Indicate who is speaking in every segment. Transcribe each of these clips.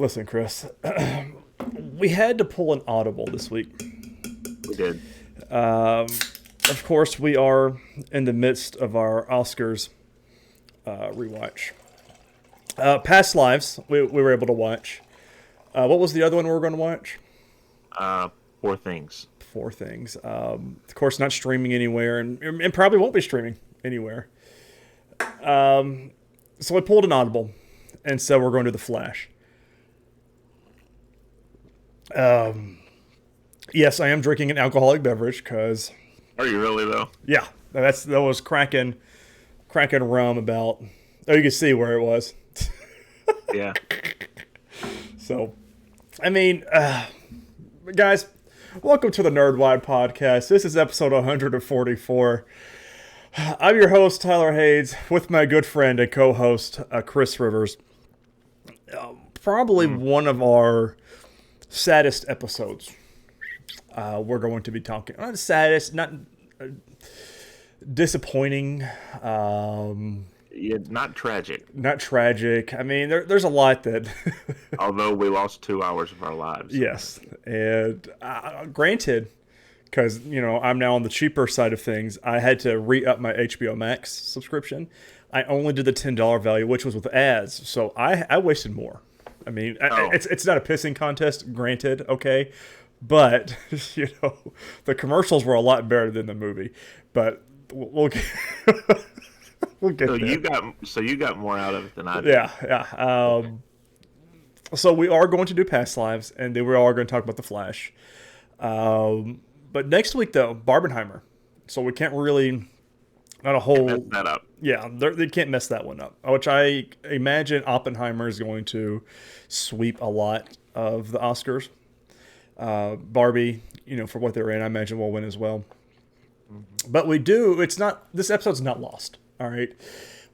Speaker 1: Listen, Chris, we had to pull an audible this week.
Speaker 2: We did.
Speaker 1: Of course, we are in the midst of our Oscars rewatch. Past Lives, we were able to watch. What was the other one we were going to watch?
Speaker 2: Poor Things.
Speaker 1: Four Things. Of course, not streaming anywhere, and probably won't be streaming anywhere. So we pulled an audible, and so we're going to The Flash. Yes, I am drinking an alcoholic beverage because,
Speaker 2: Are you really though?
Speaker 1: yeah, that was cracking rum about. Oh, you can see where it was.
Speaker 2: Yeah.
Speaker 1: So, I mean, guys, welcome to the Nerdwide podcast. This is episode 144. I'm your host, Tyler Hayes, with my good friend and co-host, Chris Rivers. Probably one of our saddest episodes. We're going to be talking. Not saddest, not disappointing.
Speaker 2: Yeah, not tragic.
Speaker 1: Not tragic. I mean, there's a lot that.
Speaker 2: Although we lost 2 hours of our lives.
Speaker 1: Yes, and granted, because I'm now on the cheaper side of things, I had to re-up my HBO Max subscription. I only did the $10 value, which was with ads, so I wasted more. I mean, it's not a pissing contest, granted, okay, but the commercials were a lot better than the movie. But we'll get, we'll get there.
Speaker 2: So you got more out of it than I did.
Speaker 1: Yeah. So we are going to do Past Lives, and then we are going to talk about The Flash. But next week, though, Barbenheimer. So we can't really, not a whole.
Speaker 2: Mess that up.
Speaker 1: Yeah, they can't mess that one up. Which I imagine Oppenheimer is going to sweep a lot of the Oscars. Barbie, for what they're in, I imagine will win as well. But this episode's not lost. All right.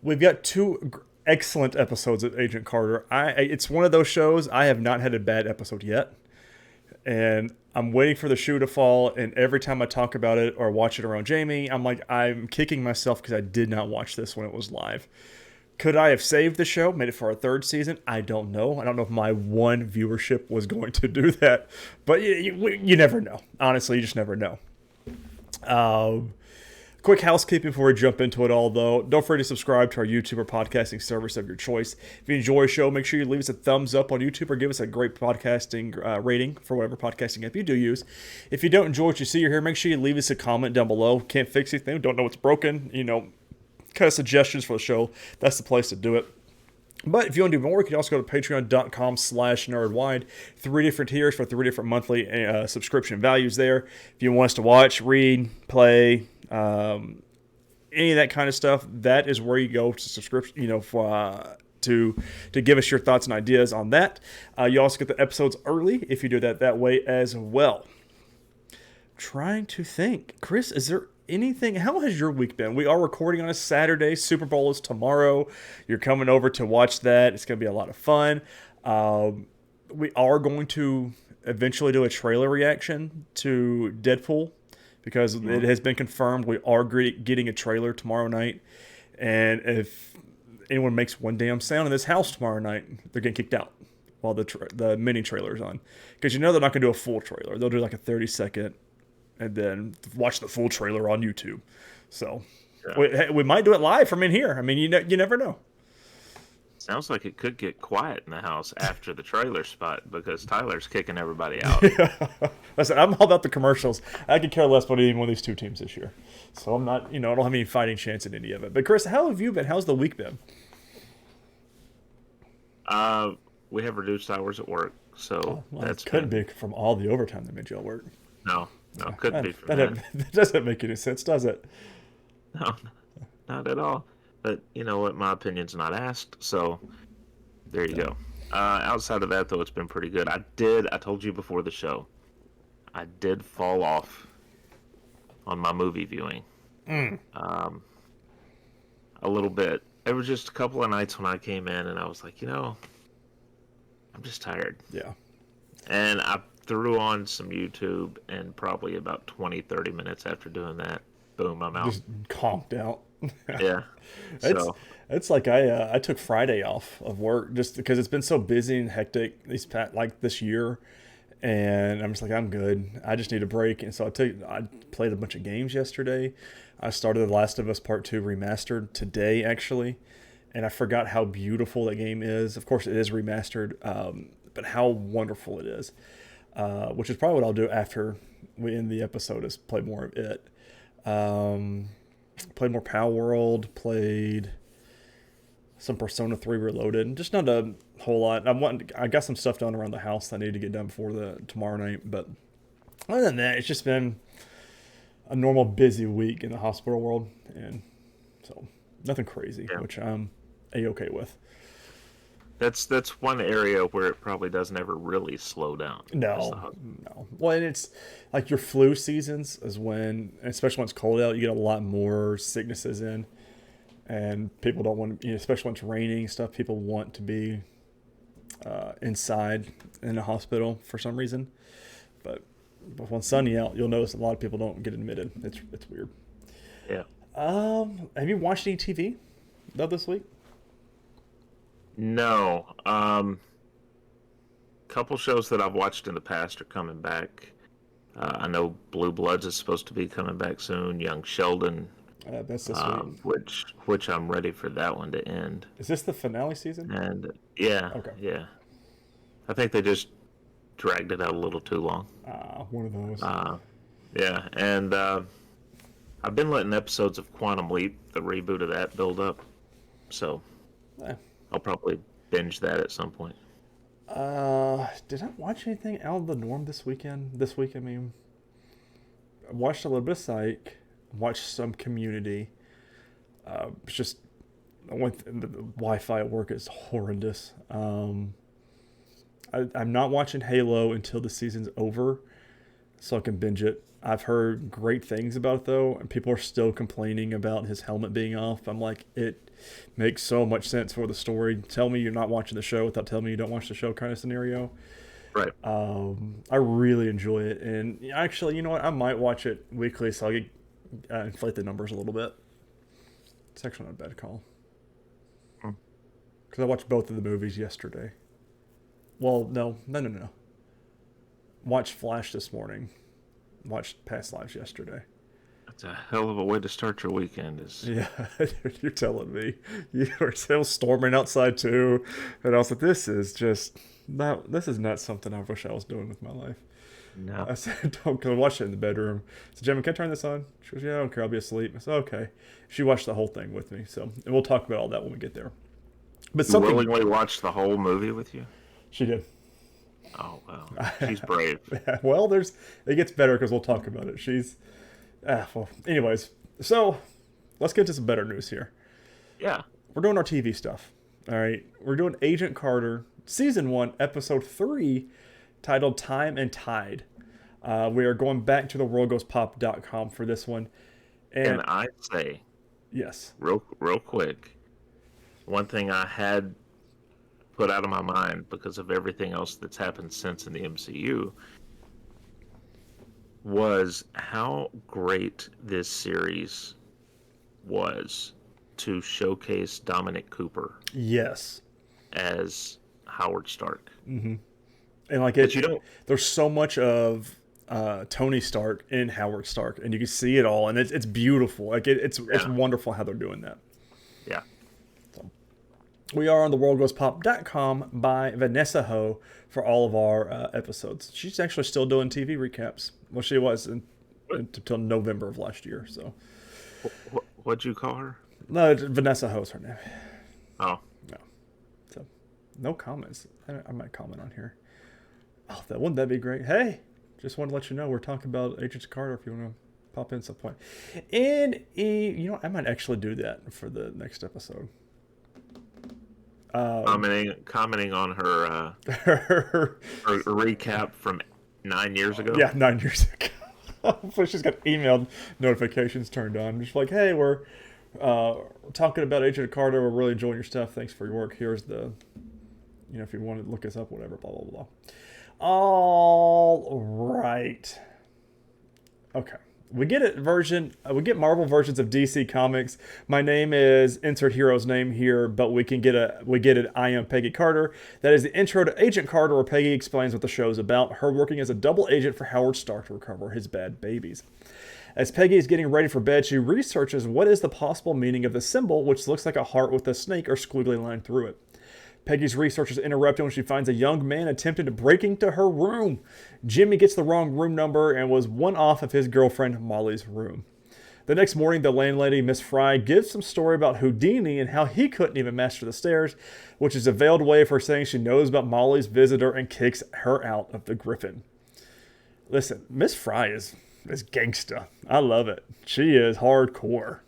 Speaker 1: We've got two excellent episodes of Agent Carter. It's one of those shows, I have not had a bad episode yet. And I'm waiting for the shoe to fall. And every time I talk about it or watch it around Jamie, I'm kicking myself because I did not watch this when it was live. Could I have saved the show, made it for a third season? I don't know. I don't know if my one viewership was going to do that. But you never know. Honestly, you just never know. Quick housekeeping before we jump into it all, though. Don't forget to subscribe to our YouTube or podcasting service of your choice. If you enjoy a show, make sure you leave us a thumbs up on YouTube or give us a great podcasting rating for whatever podcasting app you do use. If you don't enjoy what you see or hear, make sure you leave us a comment down below. Can't fix anything, don't know what's broken, kind of suggestions for the show. That's the place to do it. But if you want to do more, you can also go to patreon.com/nerdwide. 3 different tiers for 3 different monthly subscription values there. If you want us to watch, read, play, any of that kind of stuff, that is where you go to subscription, to give us your thoughts and ideas on that. You also get the episodes early if you do that way as well. Trying to think. Chris, is there anything? How has your week been? We are recording on a Saturday. Super Bowl is tomorrow. You're coming over to watch that. It's going to be a lot of fun. We are going to eventually do a trailer reaction to Deadpool because it has been confirmed we are getting a trailer tomorrow night. And if anyone makes one damn sound in this house tomorrow night, they're getting kicked out while the mini trailer is on. Because they're not going to do a full trailer. They'll do like a 30-second and then watch the full trailer on YouTube. So we might do it live from in here. I mean, you never know.
Speaker 2: Sounds like it could get quiet in the house after the trailer spot because Tyler's kicking everybody out.
Speaker 1: Listen, I'm all about the commercials. I could care less about any one of these two teams this year. So I'm not, I don't have any fighting chance in any of it. But Chris, how have you been? How's the week been?
Speaker 2: We have reduced hours at work, so
Speaker 1: that couldn't be from all the overtime that made y'all work.
Speaker 2: No, couldn't be from that.
Speaker 1: That doesn't make any sense, does it?
Speaker 2: No, not at all. But you know what? My opinion's not asked, so there you go. Outside of that, though, it's been pretty good. I told you before the show, I did fall off on my movie viewing. A little bit. There was just a couple of nights when I came in and I was like, I'm just tired.
Speaker 1: Yeah.
Speaker 2: And I threw on some YouTube, and probably about 20, 30 minutes after doing that, boom, I'm out.
Speaker 1: Just conked out.
Speaker 2: Yeah.
Speaker 1: It's
Speaker 2: So
Speaker 1: it's like I took Friday off of work just because it's been so busy and hectic this year, and I'm just like I'm good. I just need a break, and so I played a bunch of games yesterday. I started The Last of Us Part 2 remastered today actually, and I forgot how beautiful that game is. Of course, it is remastered, but how wonderful it is. Which is probably what I'll do after we end the episode is play more of it. Um, Played more Power World, played some Persona 3 Reloaded. Just not a whole lot. I got some stuff done around the house that I need to get done before the tomorrow night. But other than that, it's just been a normal busy week in the hospital world, and so nothing crazy,
Speaker 2: yeah.
Speaker 1: which I'm a-okay with.
Speaker 2: That's one area where it probably doesn't ever really slow down.
Speaker 1: No. Well, and it's like your flu seasons is when, especially when it's cold out, you get a lot more sicknesses in, and people don't want to, especially when it's raining and stuff. People want to be inside in a hospital for some reason, but when sunny out, you'll notice a lot of people don't get admitted. It's weird.
Speaker 2: Yeah.
Speaker 1: Have you watched any TV though this week?
Speaker 2: No. Couple shows that I've watched in the past are coming back. I know Blue Bloods is supposed to be coming back soon. Young Sheldon,
Speaker 1: That's this week.
Speaker 2: which I'm ready for that one to end.
Speaker 1: Is this the finale season?
Speaker 2: And yeah,
Speaker 1: Okay.
Speaker 2: yeah. I think they just dragged it out a little too long.
Speaker 1: One of those.
Speaker 2: Yeah, and I've been letting episodes of Quantum Leap, the reboot of that, build up. So I'll probably binge that at some point.
Speaker 1: Did I watch anything out of the norm this weekend? This week, I mean, I watched a little bit of Psych, watched some Community. It's just the Wi-Fi at work is horrendous. I'm not watching Halo until the season's over, so I can binge it. I've heard great things about it though, and people are still complaining about his helmet being off. I'm like, it makes so much sense for the story. Tell me you're not watching the show without telling me you don't watch the show kind of scenario.
Speaker 2: Right.
Speaker 1: I really enjoy it, and actually, you know what? I might watch it weekly, so I'll get, inflate the numbers a little bit. It's actually not a bad call. Because I watched both of the movies yesterday. Well, no. Watched Flash this morning. Watched Past Lives yesterday.
Speaker 2: That's a hell of a way to start your weekend.
Speaker 1: Yeah, you're telling me. You were still storming outside too. And I was like, this is not something I wish I was doing with my life.
Speaker 2: No.
Speaker 1: I said, don't go watch it in the bedroom. I said, Gemma, can I turn this on? She goes, yeah, I don't care. I'll be asleep. I said, okay. She watched the whole thing with me. So, and we'll talk about all that when we get there. But
Speaker 2: you willingly watched the whole movie with you?
Speaker 1: She did.
Speaker 2: Oh, well. She's brave.
Speaker 1: Well, it gets better because we'll talk about it. Well, anyways. So, let's get to some better news here.
Speaker 2: Yeah.
Speaker 1: We're doing our TV stuff. All right. We're doing Agent Carter, Season 1, Episode 3, titled Time and Tide. We are going back to the worldgoespop.com for this one.
Speaker 2: And I say,
Speaker 1: yes,
Speaker 2: real quick, one thing I had put out of my mind because of everything else that's happened since in the MCU was how great this series was to showcase Dominic Cooper.
Speaker 1: Yes.
Speaker 2: As Howard Stark.
Speaker 1: Mm-hmm. And like there's so much of Tony Stark in Howard Stark, and you can see it all, and it's beautiful. Like it's wonderful how they're doing that.
Speaker 2: Yeah.
Speaker 1: So, we are on the worldgoespop.com by Vanessa Ho for all of our episodes. She's actually still doing TV recaps. Well, she was until November of last year. So,
Speaker 2: what'd you call her?
Speaker 1: No, Vanessa Ho is her name.
Speaker 2: Oh.
Speaker 1: No. So, no comments. I might comment on here. Oh, wouldn't that be great? Hey, just wanted to let you know we're talking about Agent Carter if you want to pop in some point. And, you know, I might actually do that for the next episode.
Speaker 2: Commenting on her recap from 9 years ago.
Speaker 1: Yeah, 9 years ago. Hopefully she's got email notifications turned on. Just like, hey, we're talking about Agent Carter. We're really enjoying your stuff. Thanks for your work. Here's the, if you want to look us up, whatever, blah, blah, blah. All right. Okay. We get we get Marvel versions of DC Comics. My name is insert hero's name here, but we get it. I am Peggy Carter. That is the intro to Agent Carter, where Peggy explains what the show is about. Her working as a double agent for Howard Stark to recover his bad babies. As Peggy is getting ready for bed, she researches what is the possible meaning of the symbol, which looks like a heart with a snake or squiggly line through it. Peggy's research is interrupted when she finds a young man attempting to break into her room. Jimmy gets the wrong room number and was one off of his girlfriend Molly's room. The next morning, the landlady, Miss Fry, gives some story about Houdini and how he couldn't even master the stairs, which is a veiled way of her saying she knows about Molly's visitor and kicks her out of the Griffin. Listen, Miss Fry is gangsta. I love it. She is hardcore.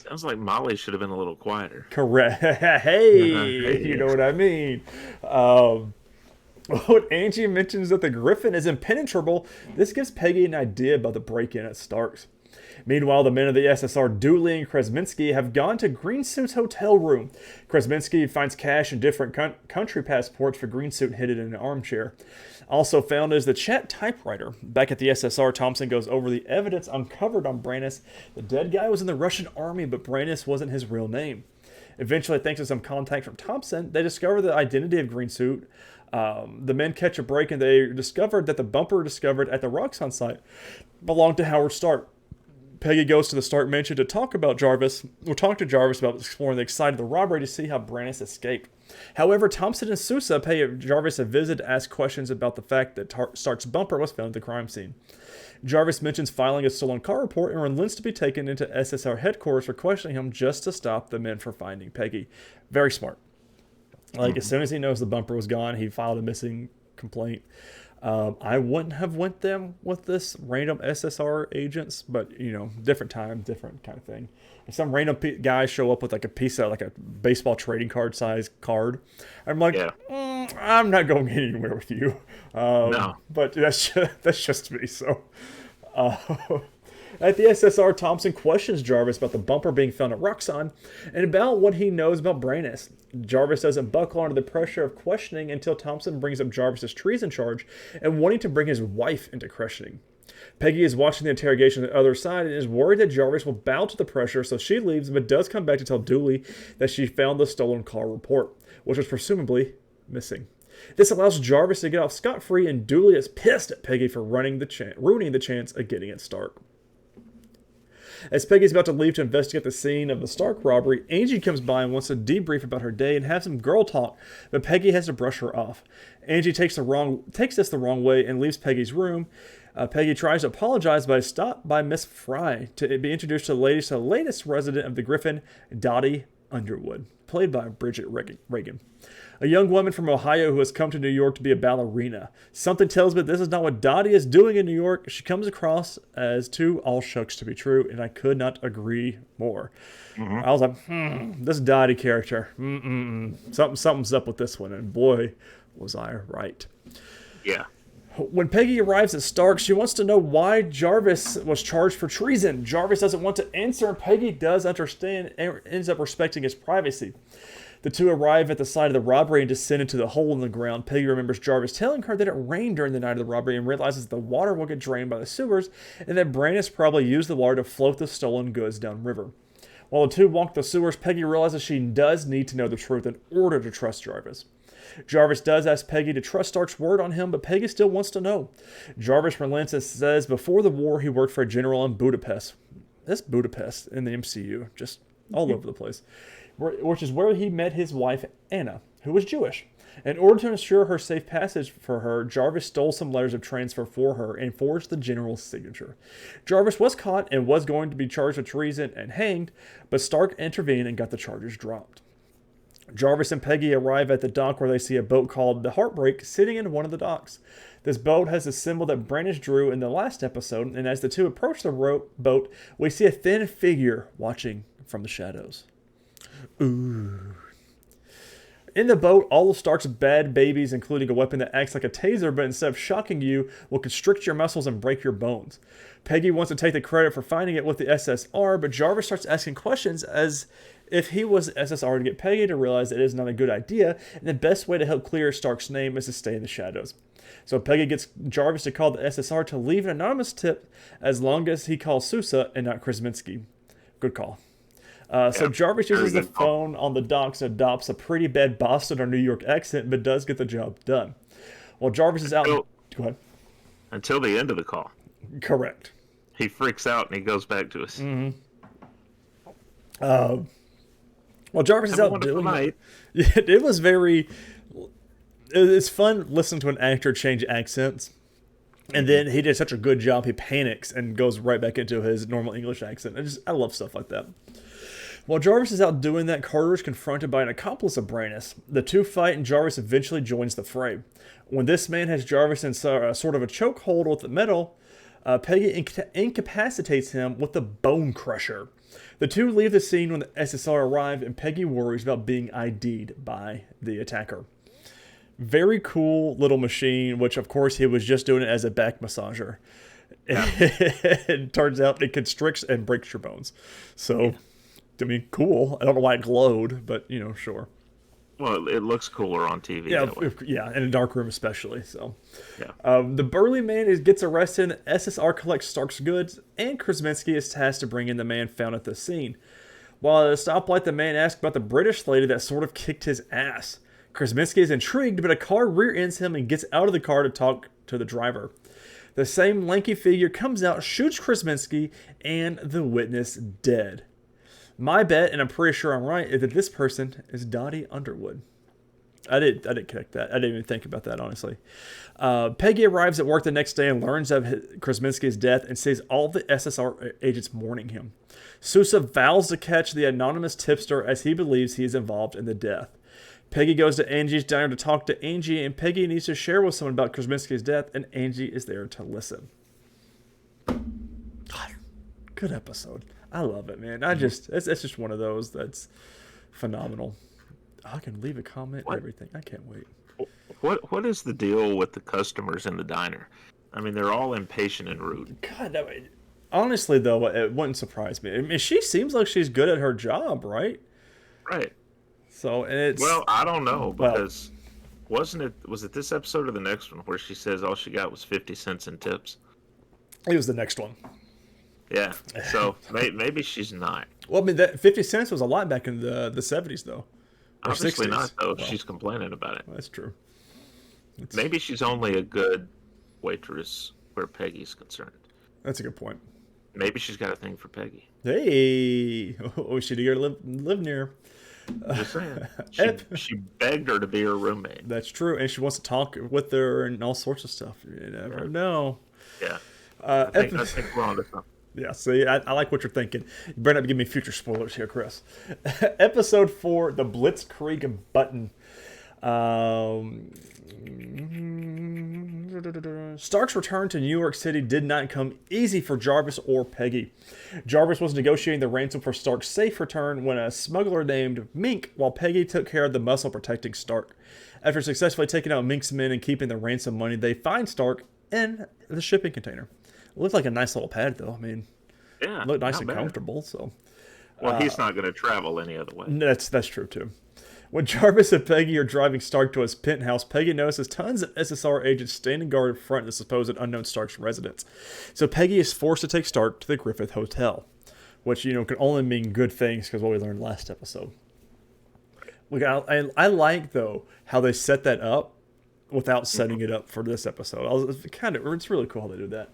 Speaker 2: Sounds like Molly should have been a little quieter.
Speaker 1: Correct. Hey, you know what I mean. When Angie mentions that the Griffin is impenetrable, this gives Peggy an idea about the break-in at Stark's. Meanwhile, the men of the SSR, Dooley and Kresminski, have gone to Greensuit's hotel room. Kresminski finds cash and different country passports for Greensuit hidden in an armchair. Also found is the chat typewriter. Back at the SSR, Thompson goes over the evidence uncovered on Brannis. The dead guy was in the Russian army, but Brannis wasn't his real name. Eventually, thanks to some contact from Thompson, they discover the identity of Greensuit. The men catch a break and they discovered that the bumper discovered at the Roxxon site belonged to Howard Stark. Peggy goes to the Stark mansion to talk to Jarvis about exploring the site of the robbery to see how Brannis escaped. However, Thompson and Sousa pay Jarvis a visit to ask questions about the fact that Stark's bumper was found at the crime scene. Jarvis mentions filing a stolen car report and relents to be taken into SSR headquarters for questioning him just to stop the men from finding Peggy. Very smart. As soon as he knows the bumper was gone, he filed a missing complaint. I wouldn't have went them with this random SSR agents, but different time, different kind of thing. If some random guys show up with like a piece of like a baseball trading card size card, I'm like, I'm not going anywhere with you. No, but that's just me. So, at the SSR, Thompson questions Jarvis about the bumper being found at Roxxon and about what he knows about Brannis. Jarvis doesn't buckle under the pressure of questioning until Thompson brings up Jarvis's treason charge and wanting to bring his wife into questioning. Peggy is watching the interrogation on the other side and is worried that Jarvis will bow to the pressure, so she leaves but does come back to tell Dooley that she found the stolen car report, which was presumably missing. This allows Jarvis to get off scot-free, and Dooley is pissed at Peggy for ruining the chance of getting at Stark. As Peggy is about to leave to investigate the scene of the Stark robbery, Angie comes by and wants to debrief about her day and have some girl talk, but Peggy has to brush her off. Angie takes this the wrong way and leaves Peggy's room. Peggy tries to apologize, but is stopped by Miss Fry to be introduced to the latest resident of the Griffin, Dottie Underwood, played by Bridget Regan. A young woman from Ohio who has come to New York to be a ballerina. Something tells me this is not what Dottie is doing in New York. She comes across as too all shucks to be true, and I could not agree more. I was like, this Dottie character, something's up with this one, and boy, was I right. Yeah. When Peggy arrives at Stark, she wants to know why Jarvis was charged for treason. Jarvis doesn't want to answer, and Peggy does understand and ends up respecting his privacy. The two arrive at the site of the robbery and descend into the hole in the ground. Peggy remembers Jarvis telling her that it rained during the night of the robbery and realizes the water will get drained by the sewers and that Brannis probably used the water to float the stolen goods downriver. While the two walk the sewers, Peggy realizes she does need to know the truth in order to trust Jarvis. Jarvis does ask Peggy to trust Stark's word on him, but Peggy still wants to know. Jarvis relents and says before the war he worked for a general in Budapest. This Budapest in the MCU, just all over the place. Which is where he met his wife, Anna, who was Jewish. In order to ensure her safe passage for her, Jarvis stole some letters of transfer for her and forged the general's signature. Jarvis was caught and was going to be charged with treason and hanged, but Stark intervened and got the charges dropped. Jarvis and Peggy arrive at the dock where they see a boat called the Heartbreak sitting in one of the docks. This boat has a symbol that Brannis drew in the last episode, and as the two approach the boat, we see a thin figure watching from the shadows. Ooh. In the boat, all of Stark's bad babies, including a weapon that acts like a taser, but instead of shocking you, will constrict your muscles and break your bones. Peggy wants to take the credit for finding it with the SSR, but Jarvis starts asking questions as if he was SSR to get Peggy to realize that it is not a good idea, and the best way to help clear Stark's name is to stay in the shadows. So Peggy gets Jarvis to call the SSR to leave an anonymous tip as long as he calls Sousa and not Krasinski. Good call. So Jarvis uses the phone on the docks and adopts a pretty bad Boston or New York accent, but does get the job done. While Jarvis is out... Go ahead.
Speaker 2: Until the end of the call.
Speaker 1: Correct.
Speaker 2: He freaks out and he goes back to us.
Speaker 1: Mm-hmm. While Jarvis is out doing it, it was very... It's fun listening to an actor change accents. And then he did such a good job, he panics and goes right back into his normal English accent. I love stuff like that. While Jarvis is out doing that, Carter is confronted by an accomplice of Brannis. The two fight, and Jarvis eventually joins the fray. When this man has Jarvis in sort of a chokehold with the metal, Peggy incapacitates him with the bone crusher. The two leave the scene when the SSR arrive, and Peggy worries about being ID'd by the attacker. Very cool little machine, which of course he was just doing it as a back massager. Yeah. It turns out it constricts and breaks your bones. So, I mean, cool. I don't know why it glowed, but, sure.
Speaker 2: Well, it looks cooler on TV.
Speaker 1: Yeah, in a dark room especially. So, the burly man gets arrested, and SSR collects Stark's goods, and Krasinski is tasked to bring in the man found at the scene. While at a stoplight, the man asks about the British lady that sort of kicked his ass. Krasinski is intrigued, but a car rear-ends him and gets out of the car to talk to the driver. The same lanky figure comes out, shoots Krasinski, and the witness dead. My bet, and I'm pretty sure I'm right, is that this person is Dottie Underwood. I didn't connect that. I didn't even think about that, honestly. Peggy arrives at work the next day and learns of Krasinski's death and sees all the SSR agents mourning him. Sousa vows to catch the anonymous tipster as he believes he is involved in the death. Peggy goes to Angie's diner to talk to Angie, and Peggy needs to share with someone about Krasinski's death, and Angie is there to listen. God, good episode. I love it, man. It's just one of those that's phenomenal. I can leave a comment and everything. I can't wait.
Speaker 2: What is the deal with the customers in the diner? I mean, they're all impatient and rude.
Speaker 1: God, honestly, though, it wouldn't surprise me. I mean, she seems like she's good at her job, right?
Speaker 2: Right.
Speaker 1: So, and it's...
Speaker 2: Well, I don't know, because was it this episode or the next one where she says all she got was 50 cents in tips?
Speaker 1: It was the next one.
Speaker 2: Yeah, so maybe she's not.
Speaker 1: Well, I mean, that 50 cents was a lot back in the 70s, though. Or
Speaker 2: Obviously
Speaker 1: 60s.
Speaker 2: not, though, if she's complaining about it.
Speaker 1: That's true.
Speaker 2: Maybe she's only a good waitress where Peggy's concerned.
Speaker 1: That's a good point.
Speaker 2: Maybe she's got a thing for Peggy.
Speaker 1: Hey! Oh, she'd get to live near.
Speaker 2: Just saying. She begged her to be her roommate.
Speaker 1: That's true, and she wants to talk with her and all sorts of stuff. You never know.
Speaker 2: Yeah. I think we're on to something.
Speaker 1: Yeah, see, I like what you're thinking. You better not give me future spoilers here, Chris. Episode 4, the Blitzkrieg Button. Stark's return to New York City did not come easy for Jarvis or Peggy. Jarvis was negotiating the ransom for Stark's safe return when a smuggler named Mink, while Peggy took care of the muscle protecting Stark. After successfully taking out Mink's men and keeping the ransom money, they find Stark in the shipping container. It looked like a nice little pad, though. I mean,
Speaker 2: yeah,
Speaker 1: it looked nice and comfortable. So,
Speaker 2: well, he's not going to travel any other way.
Speaker 1: That's true too. When Jarvis and Peggy are driving Stark to his penthouse, Peggy notices tons of SSR agents standing guard in front of the supposed unknown Stark's residence. So Peggy is forced to take Stark to the Griffith Hotel, which can only mean good things because what we learned last episode. Look, I like though how they set that up without setting it up for this episode. It's really cool how they do that.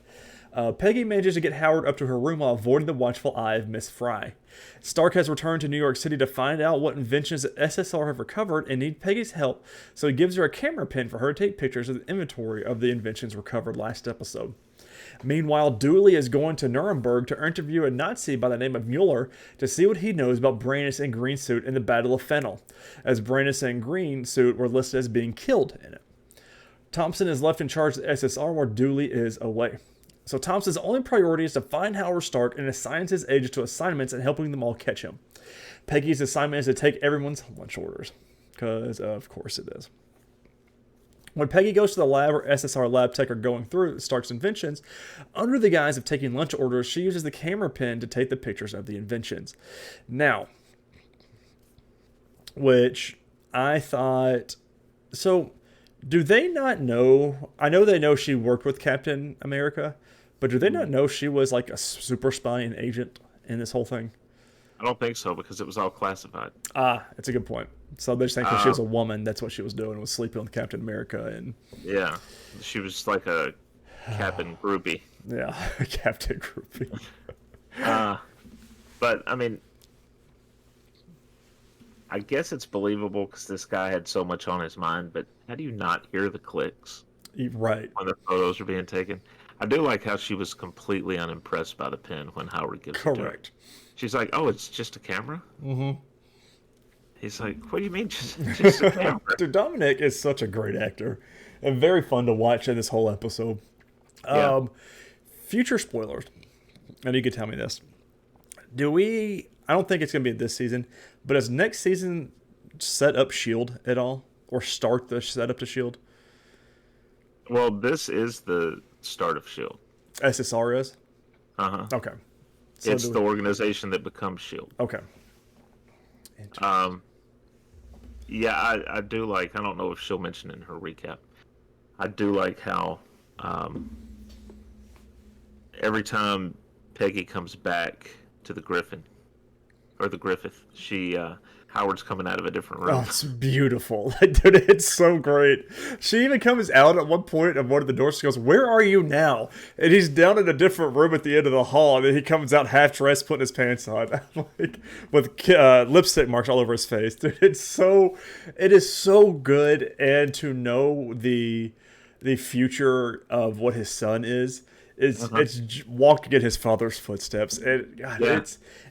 Speaker 1: Peggy manages to get Howard up to her room while avoiding the watchful eye of Miss Fry. Stark has returned to New York City to find out what inventions the SSR have recovered and need Peggy's help, so he gives her a camera pin for her to take pictures of the inventory of the inventions recovered last episode. Meanwhile, Dooley is going to Nuremberg to interview a Nazi by the name of Mueller to see what he knows about Brannis and Greensuit in the Battle of Fennel, as Brannis and Greensuit were listed as being killed in it. Thompson is left in charge of the SSR while Dooley is away. So Thompson's only priority is to find Howard Stark and assigns his agents to assignments and helping them all catch him. Peggy's assignment is to take everyone's lunch orders, because of course it is. When Peggy goes to the lab where SSR lab tech are going through Stark's inventions, under the guise of taking lunch orders, she uses the camera pin to take the pictures of the inventions. Now, which I thought... So, Do they not know? I know they know she worked with Captain America, but do they not know she was like a super spy and agent in this whole thing?
Speaker 2: I don't think so because it was all classified.
Speaker 1: Ah, that's a good point. So they just think that she
Speaker 2: Uh,
Speaker 1: was a woman. That's what she was doing, was sleeping with Captain America, and
Speaker 2: yeah, she was like a cabin groupie.
Speaker 1: yeah, Captain Groupie.
Speaker 2: Uh, but I mean, I guess it's believable because this guy had so much on his mind. But how do you not hear the clicks
Speaker 1: Right.
Speaker 2: when the photos are being taken? I do like how she was completely unimpressed by the pen when Howard gives it to her.
Speaker 1: Correct.
Speaker 2: She's like, "Oh, it's just a camera." Mm-hmm. He's like, "What do you mean, just a camera?"
Speaker 1: Dude, Dominic is such a great actor and very fun to watch in this whole episode.
Speaker 2: Yeah.
Speaker 1: Future spoilers, and you can tell me this. Do we? I don't think it's going to be this season, but does next season set up Shield at all, or start the setup to Shield?
Speaker 2: Well, this is the start of Shield.
Speaker 1: SSR is.
Speaker 2: Uh huh.
Speaker 1: Okay. So
Speaker 2: It's the organization that becomes Shield.
Speaker 1: Okay.
Speaker 2: Yeah, I do like. I don't know if she'll mention it in her recap. I do like how every time Peggy comes back to the Griffin or the Griffith, she Howard's coming out of a different room.
Speaker 1: Oh, it's beautiful. Dude, it's so great. She even comes out at one point of one of the doors. She goes, "Where are you now?" And he's down in a different room at the end of the hall. And then he comes out half dressed, putting his pants on, like with lipstick marks all over his face. Dude, it is so good. And to know the future of what his son is. It's walking in his father's footsteps. And God,
Speaker 2: Yeah.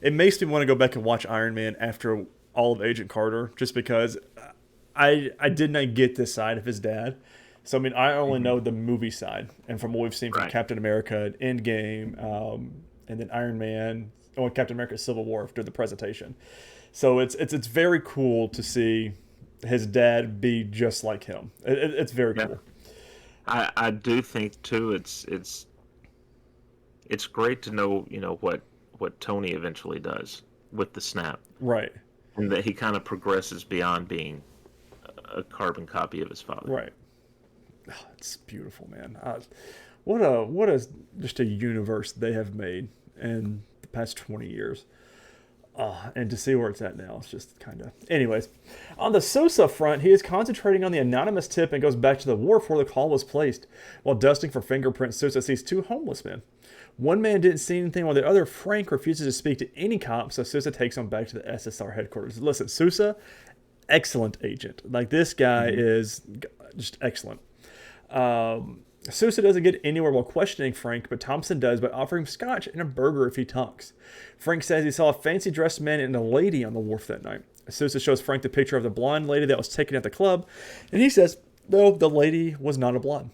Speaker 1: it makes me want to go back and watch Iron Man after all of Agent Carter, just because I did not get this side of his dad. So I mean, I only know the movie side, and from what we've seen from
Speaker 2: Right.
Speaker 1: Captain America, Endgame, and then Iron Man, or Captain America: Civil War after the presentation. So it's very cool to see his dad be just like him. It's very
Speaker 2: Yeah.
Speaker 1: cool.
Speaker 2: I do think too. It's great to know what Tony eventually does with the snap,
Speaker 1: Right.
Speaker 2: and that he kind of progresses beyond being a carbon copy of his father.
Speaker 1: Right. Oh, it's beautiful, man. What a just a universe they have made in the past 20 years. And to see where it's at now, it's just kind of. Anyways, on the Sosa front, he is concentrating on the anonymous tip and goes back to the wharf where the call was placed. While dusting for fingerprints, Sosa sees two homeless men. One man didn't see anything, while the other, Frank, refuses to speak to any cop, so Sousa takes him back to the SSR headquarters. Listen, Sousa, excellent agent. Like, this guy is just excellent. Sousa doesn't get anywhere while questioning Frank, but Thompson does by offering him scotch and a burger if he talks. Frank says he saw a fancy-dressed man and a lady on the wharf that night. Sousa shows Frank the picture of the blonde lady that was taken at the club, and he says, no, the lady was not a blonde.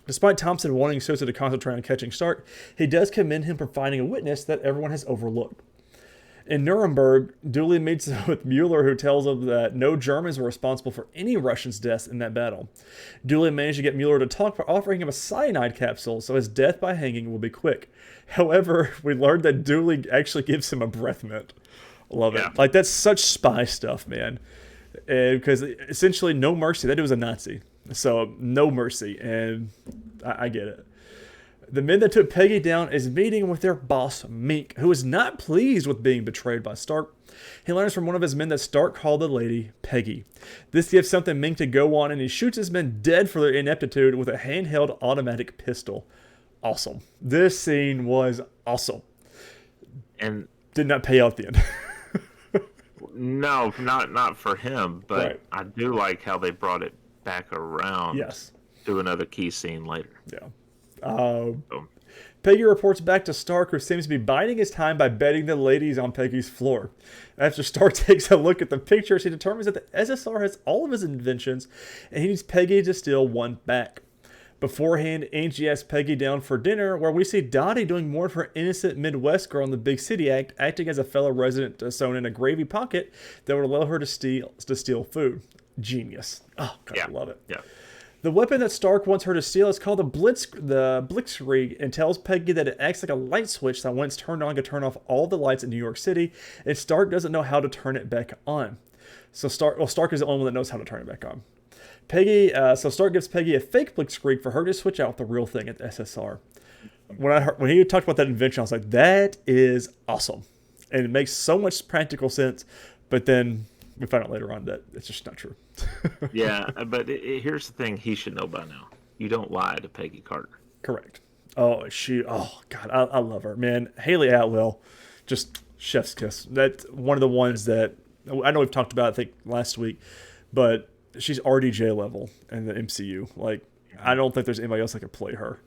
Speaker 1: Despite Thompson wanting Sousa to concentrate on catching Stark, he does commend him for finding a witness that everyone has overlooked. In Nuremberg, Dooley meets with Mueller, who tells him that no Germans were responsible for any Russians' deaths in that battle. Dooley managed to get Mueller to talk by offering him a cyanide capsule, so his death by hanging will be quick. However, we learned that Dooley actually gives him a breath mint. Love it.
Speaker 2: Yeah.
Speaker 1: Like, that's such spy stuff, man. Because essentially, no mercy. That dude was a Nazi. So, no mercy. And I get it. The men that took Peggy down is meeting with their boss, Meek, who is not pleased with being betrayed by Stark. He learns from one of his men that Stark called the lady Peggy. This gives something Mink to go on, and he shoots his men dead for their ineptitude with a handheld automatic pistol. Awesome. This scene was awesome.
Speaker 2: And
Speaker 1: Did not pay out at the end.
Speaker 2: no, not for him, but
Speaker 1: Right.
Speaker 2: I do like how they brought it back around
Speaker 1: Yes.
Speaker 2: to another key scene later.
Speaker 1: Yeah.
Speaker 2: So,
Speaker 1: Peggy reports back to Stark, who seems to be biding his time by betting the ladies on Peggy's floor. After Stark takes a look at the pictures, he determines that the SSR has all of his inventions, and he needs Peggy to steal one back. Beforehand, Angie asks Peggy down for dinner, where we see Dottie doing more for innocent Midwest girl in the Big City Act, acting as a fellow resident sewn in a gravy pocket that would allow her to steal food. Genius. Oh, God,
Speaker 2: yeah,
Speaker 1: I love it.
Speaker 2: Yeah.
Speaker 1: The weapon that Stark wants her to steal is called the Blitzkrieg, and tells Peggy that it acts like a light switch that once turned on can turn off all the lights in New York City, and Stark doesn't know how to turn it back on. Stark is the only one that knows how to turn it back on. So Stark gives Peggy a fake blitzkrieg for her to switch out with the real thing at the SSR. When he talked about that invention, I was like, that is awesome, and it makes so much practical sense. But then we find out later on that it's just not true.
Speaker 2: Yeah, but here's the thing: he should know by now. You don't lie to Peggy Carter.
Speaker 1: Correct. Oh, God, I love her, man. Haley Atwell, just chef's kiss. That's one of the ones that I know we've talked about, I think, last week, but she's RDJ level in the MCU. Like, I don't think there's anybody else that could play her.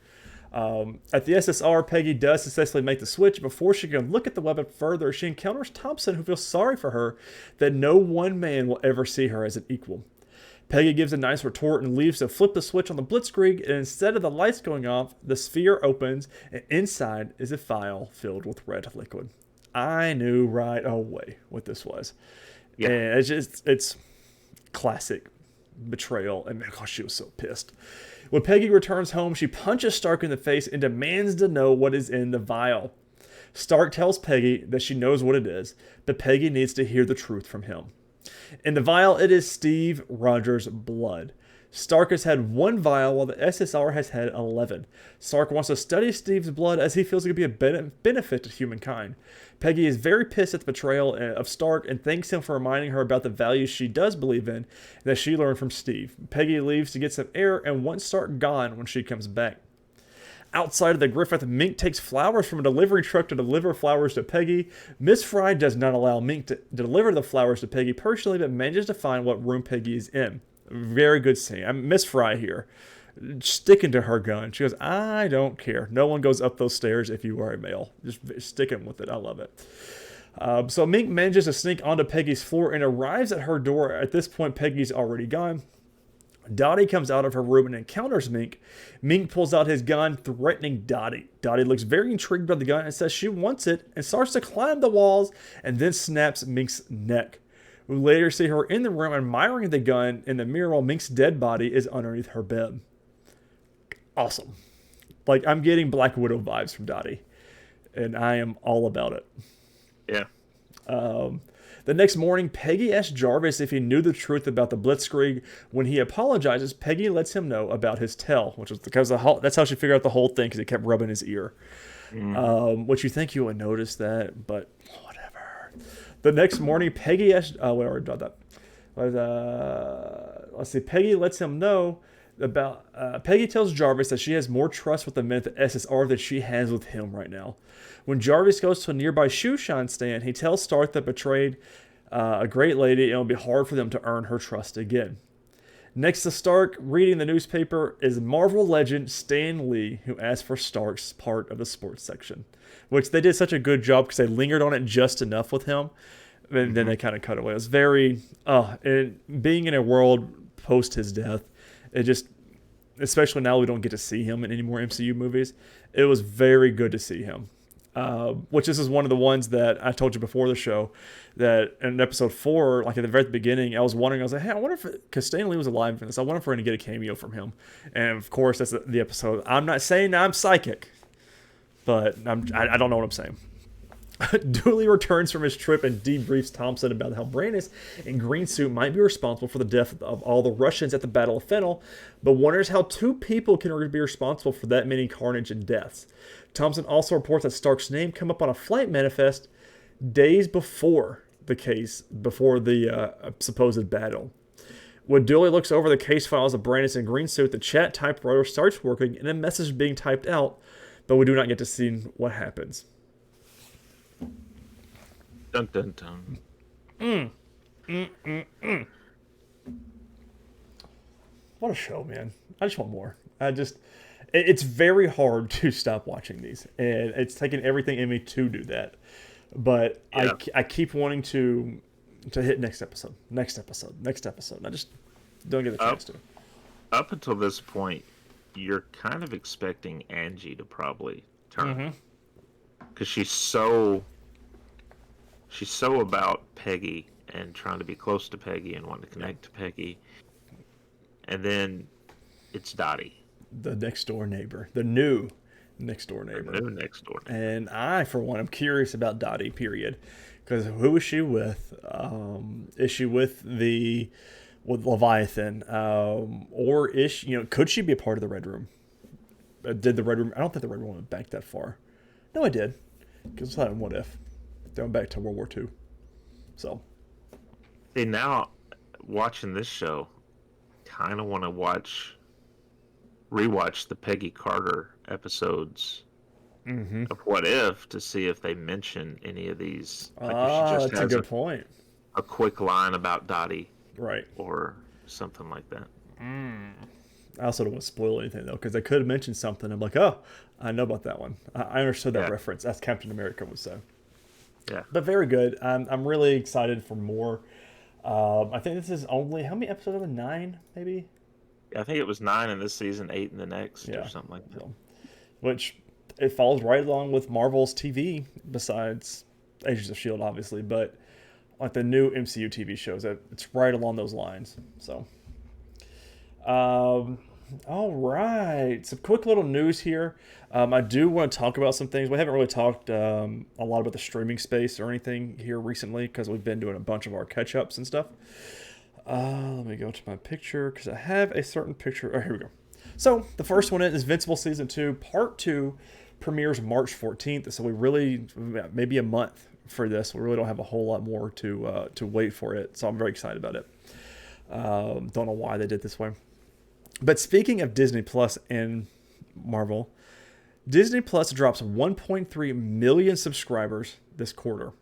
Speaker 1: At the SSR, Peggy does successfully make the switch. Before she can look at the weapon further, she encounters Thompson, who feels sorry for her that no one man will ever see her as an equal. Peggy gives a nice retort and leaves to flip the switch on the blitzkrieg, and instead of the lights going off, the sphere opens, and inside is a vial filled with red liquid. I knew right away what this was. Yeah. And it's classic betrayal, and man, gosh, she was so pissed. When Peggy returns home, she punches Stark in the face and demands to know what is in the vial. Stark tells Peggy that she knows what it is, but Peggy needs to hear the truth from him. In the vial, it is Steve Rogers' blood. Stark has had one vial, while the SSR has had 11. Stark wants to study Steve's blood as he feels it could be a benefit to humankind. Peggy is very pissed at the betrayal of Stark and thanks him for reminding her about the values she does believe in and that she learned from Steve. Peggy leaves to get some air and wants Stark gone when she comes back. Outside of the Griffith, Mink takes flowers from a delivery truck to deliver flowers to Peggy. Miss Fry does not allow Mink to deliver the flowers to Peggy personally, but manages to find what room Peggy is in. Very good scene. Miss Fry here, sticking to her gun. She goes, I don't care. No one goes up those stairs if you are a male. Just sticking with it. I love it. So Mink manages to sneak onto Peggy's floor and arrives at her door. At this point, Peggy's already gone. Dottie comes out of her room and encounters Mink. Mink pulls out his gun, threatening Dottie. Dottie looks very intrigued by the gun and says she wants it and starts to climb the walls and then snaps Mink's neck. We later see her in the room admiring the gun in the mirror while Mink's dead body is underneath her bed. Awesome. Like, I'm getting Black Widow vibes from Dottie, and I am all about it.
Speaker 2: Yeah.
Speaker 1: The next morning, Peggy asks Jarvis if he knew the truth about the blitzkrieg. When he apologizes, Peggy lets him know about his tell, which was because that's how she figured out the whole thing, because he kept rubbing his ear. Which you think you would notice that, but whatever. The next morning, Peggy asks... we already done that. Let's see. Peggy lets him know about... Peggy tells Jarvis that she has more trust with the men at the SSR than she has with him right now. When Jarvis goes to a nearby shoe shine stand, he tells Stark that betrayed a great lady and it'll be hard for them to earn her trust again. Next to Stark, reading the newspaper, is Marvel legend Stan Lee, who asked for Stark's part of the sports section. Which they did such a good job because they lingered on it just enough with him. And then they kind of cut away. It was very... and being in a world post his death, it just... Especially now we don't get to see him in any more MCU movies. It was very good to see him. Which this is one of the ones that I told you before the show, that in episode 4, like at the very beginning, I was wondering, I was like, hey, I wonder if, because Stan Lee was alive in this, I wonder if we're going to get a cameo from him. And of course, that's the episode. I'm not saying I'm psychic, but I don't know what I'm saying. Dooley returns from his trip and debriefs Thompson about how Brandis in green suit might be responsible for the death of all the Russians at the Battle of Fennel, but wonders how 2 people can be responsible for that many carnage and deaths. Thompson also reports that Stark's name came up on a flight manifest days before the supposed battle. When Dooley looks over the case files of Brandis in green suit, the chat typewriter starts working and a message is being typed out, but we do not get to see what happens.
Speaker 2: Dun dun dun.
Speaker 1: What a show, man. I just want more. It's very hard to stop watching these, and it's taking everything in me to do that. But yeah. I keep wanting to hit next episode. I just don't get the chance to.
Speaker 2: Up until this point, you're kind of expecting Angie to probably turn. Because she's so about Peggy and trying to be close to Peggy and wanting to connect to Peggy. And then it's Dottie.
Speaker 1: The next door neighbor. The new next door neighbor. And I, for one, am curious about Dottie, period. Because who is she with? Is she with with Leviathan, or could she be a part of the Red Room? Did the Red Room? I don't think the Red Room went back that far. No, I did, because it's not in What If. They went back to World War II. So,
Speaker 2: See, now watching this show, kind of want to rewatch the Peggy Carter episodes of What If to see if they mention any of these. Like if she just
Speaker 1: that's a
Speaker 2: has
Speaker 1: good point.
Speaker 2: a quick line about Dottie,
Speaker 1: Right.
Speaker 2: or something like that.
Speaker 1: I also don't want to spoil anything though, because they could have mentioned something. I'm like, oh, I know about that one. I understood that reference. That's Captain America would say.
Speaker 2: Yeah.
Speaker 1: But very good. I'm really excited for more. I think this is only how many episodes of it? 9, maybe.
Speaker 2: I think it was 9 in this season, 8 in the next, or something like that.
Speaker 1: So, which it follows right along with Marvel's TV, besides Agents of Shield, obviously, but like the new MCU TV shows, it's right along those lines. So, all right, some quick little news here. I do want to talk about some things. We haven't really talked a lot about the streaming space or anything here recently because we've been doing a bunch of our catch-ups and stuff. Let me go to my picture because I have a certain picture. Oh, here we go. So the first one is Invincible Season 2, Part 2, premieres March 14th. So we really, maybe a month for this. We really don't have a whole lot more to wait for it. So I'm very excited about it. Don't know why they did it this way. But speaking of Disney Plus and Marvel, Disney Plus drops 1.3 million subscribers this quarter,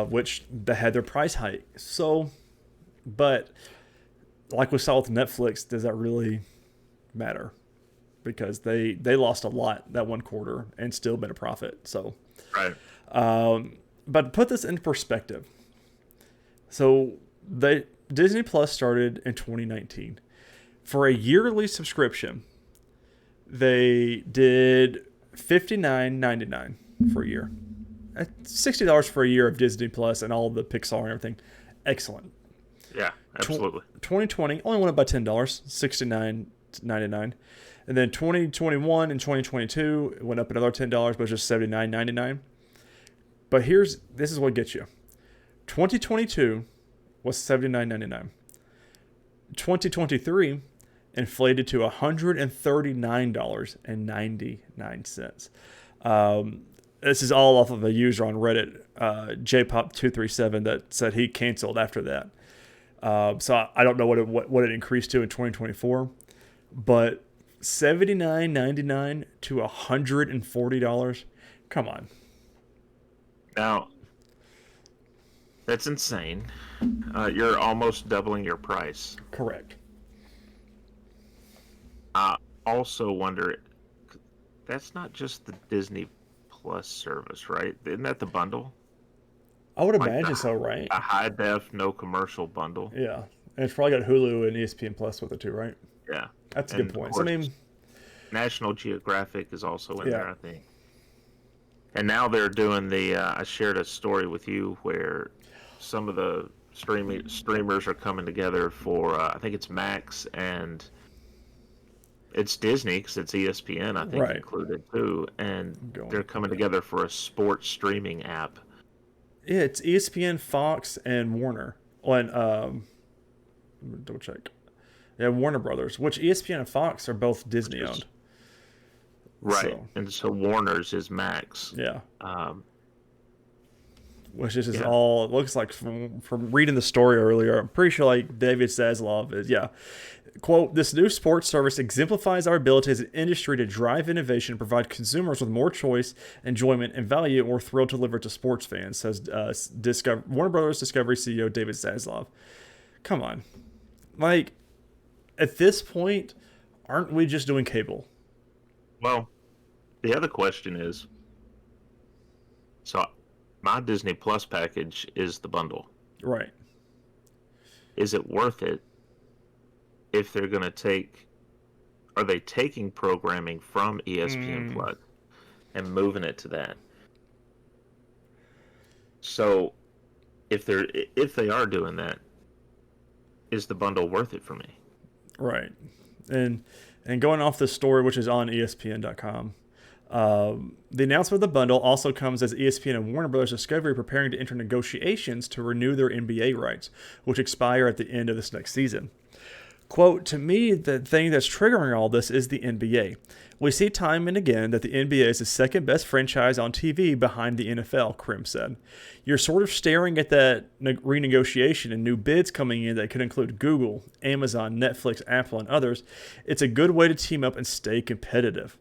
Speaker 1: which they had their price hike. So, but like we saw with Netflix, does that really matter? Because they lost a lot that one quarter and still been a profit. So,
Speaker 2: right.
Speaker 1: But to put this into perspective, so Disney Plus started in 2019. For a yearly subscription, they did $59.99 for a year. $60 for a year of Disney Plus and all the Pixar and everything. Excellent.
Speaker 2: Yeah, absolutely.
Speaker 1: 2020 only went up by $10, $69.99. And then 2021 and 2022 it went up another $10, but it was just $79.99. But this is what gets you. 2022 was $79.99. 2023 inflated to $139.99. This is all off of a user on Reddit, jpop237, that said he canceled after that. So I don't know what it increased to in 2024, but $79.99 to $140. Come on.
Speaker 2: Now, that's insane. You're almost doubling your price.
Speaker 1: Correct.
Speaker 2: I also wonder, that's not just the Disney Plus service, right? Isn't that the bundle?
Speaker 1: I would imagine so, right?
Speaker 2: A high def, no commercial bundle.
Speaker 1: Yeah. And it's probably got Hulu and ESPN Plus with it too, right?
Speaker 2: Yeah.
Speaker 1: That's a good point. So, I mean,
Speaker 2: National Geographic is also in there, I think. And now they're doing I shared a story with you where some of the streamers are coming together for, I think it's Max and it's Disney because it's ESPN, I think, included too. And they're coming together for a sports streaming app.
Speaker 1: Yeah, it's ESPN, Fox, and Warner. And double check. Yeah, Warner Brothers, which ESPN and Fox are both Disney owned.
Speaker 2: Right, and so Warner's is Max.
Speaker 1: Yeah. Which is all, it looks like from reading the story earlier, I'm pretty sure like David Zaslav is, quote, "This new sports service exemplifies our ability as an industry to drive innovation and provide consumers with more choice, enjoyment, and value, and we're thrilled to deliver to sports fans," says Warner Brothers Discovery CEO David Zaslav. Come on. Like, at this point, aren't we just doing cable?
Speaker 2: Well, the other question is, so my Disney Plus package is the bundle.
Speaker 1: Right.
Speaker 2: Is it worth it if they're going to are they taking programming from ESPN Plus and moving it to that? So if they are doing that, is the bundle worth it for me? Right.
Speaker 1: And going off this story, which is on ESPN.com, The announcement of the bundle also comes as ESPN and Warner Bros. Discovery are preparing to enter negotiations to renew their NBA rights, which expire at the end of this next season. Quote, to me, the thing that's triggering all this is the NBA. We see time and again that the NBA is the second best franchise on TV behind the NFL, Krim said. You're sort of staring at that renegotiation and new bids coming in that could include Google, Amazon, Netflix, Apple, and others. It's a good way to team up and stay competitive.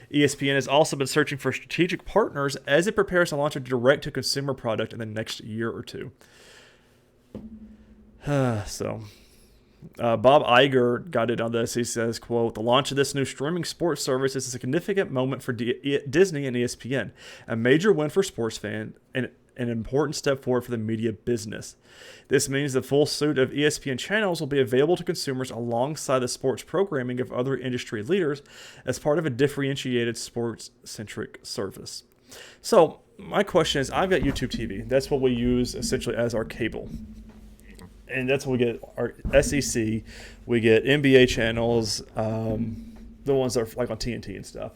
Speaker 1: ESPN has also been searching for strategic partners as it prepares to launch a direct-to-consumer product in the next year or two. Bob Iger got it on this. He says, quote, the launch of this new streaming sports service is a significant moment for Disney and ESPN, a major win for sports fans, and an important step forward for the media business. This means the full suite of ESPN channels will be available to consumers alongside the sports programming of other industry leaders as part of a differentiated sports-centric service. So my question is, I've got YouTube TV. That's what we use essentially as our cable. And that's what we get our SEC. We get NBA channels, the ones that are like on TNT and stuff.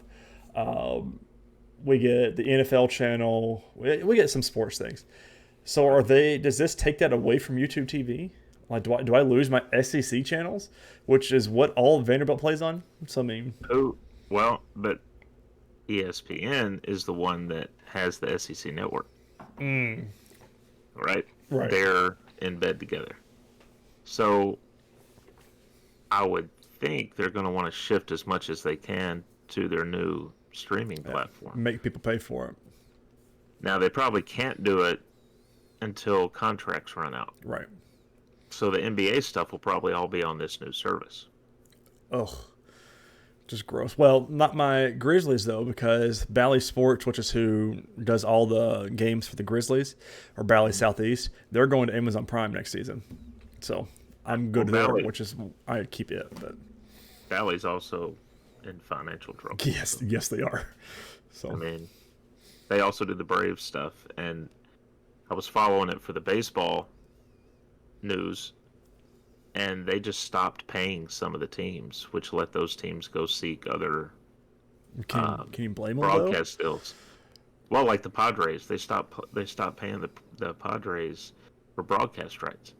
Speaker 1: We get the NFL channel. We get some sports things. So does this take that away from YouTube TV? Like, do I lose my SEC channels, which is what all Vanderbilt plays on? So I mean,
Speaker 2: well, but ESPN is the one that has the SEC network, right?
Speaker 1: Right.
Speaker 2: They're in bed together. So I would think they're going to want to shift as much as they can to their new streaming platform.
Speaker 1: Make people pay for it.
Speaker 2: Now, they probably can't do it until contracts run out.
Speaker 1: Right.
Speaker 2: So the NBA stuff will probably all be on this new service.
Speaker 1: Ugh. Just gross. Well, not my Grizzlies, though, because Bally Sports, which is who does all the games for the Grizzlies, or Bally Southeast, they're going to Amazon Prime next season. So I'm good there, which is I keep it. But
Speaker 2: Bally's also in financial trouble.
Speaker 1: Yes, they are. So
Speaker 2: I mean, they also do the Braves stuff, and I was following it for the baseball news, and they just stopped paying some of the teams, which let those teams go seek other
Speaker 1: can you blame them,
Speaker 2: broadcast deals. Well, like the Padres, they stopped paying the Padres for broadcast rights.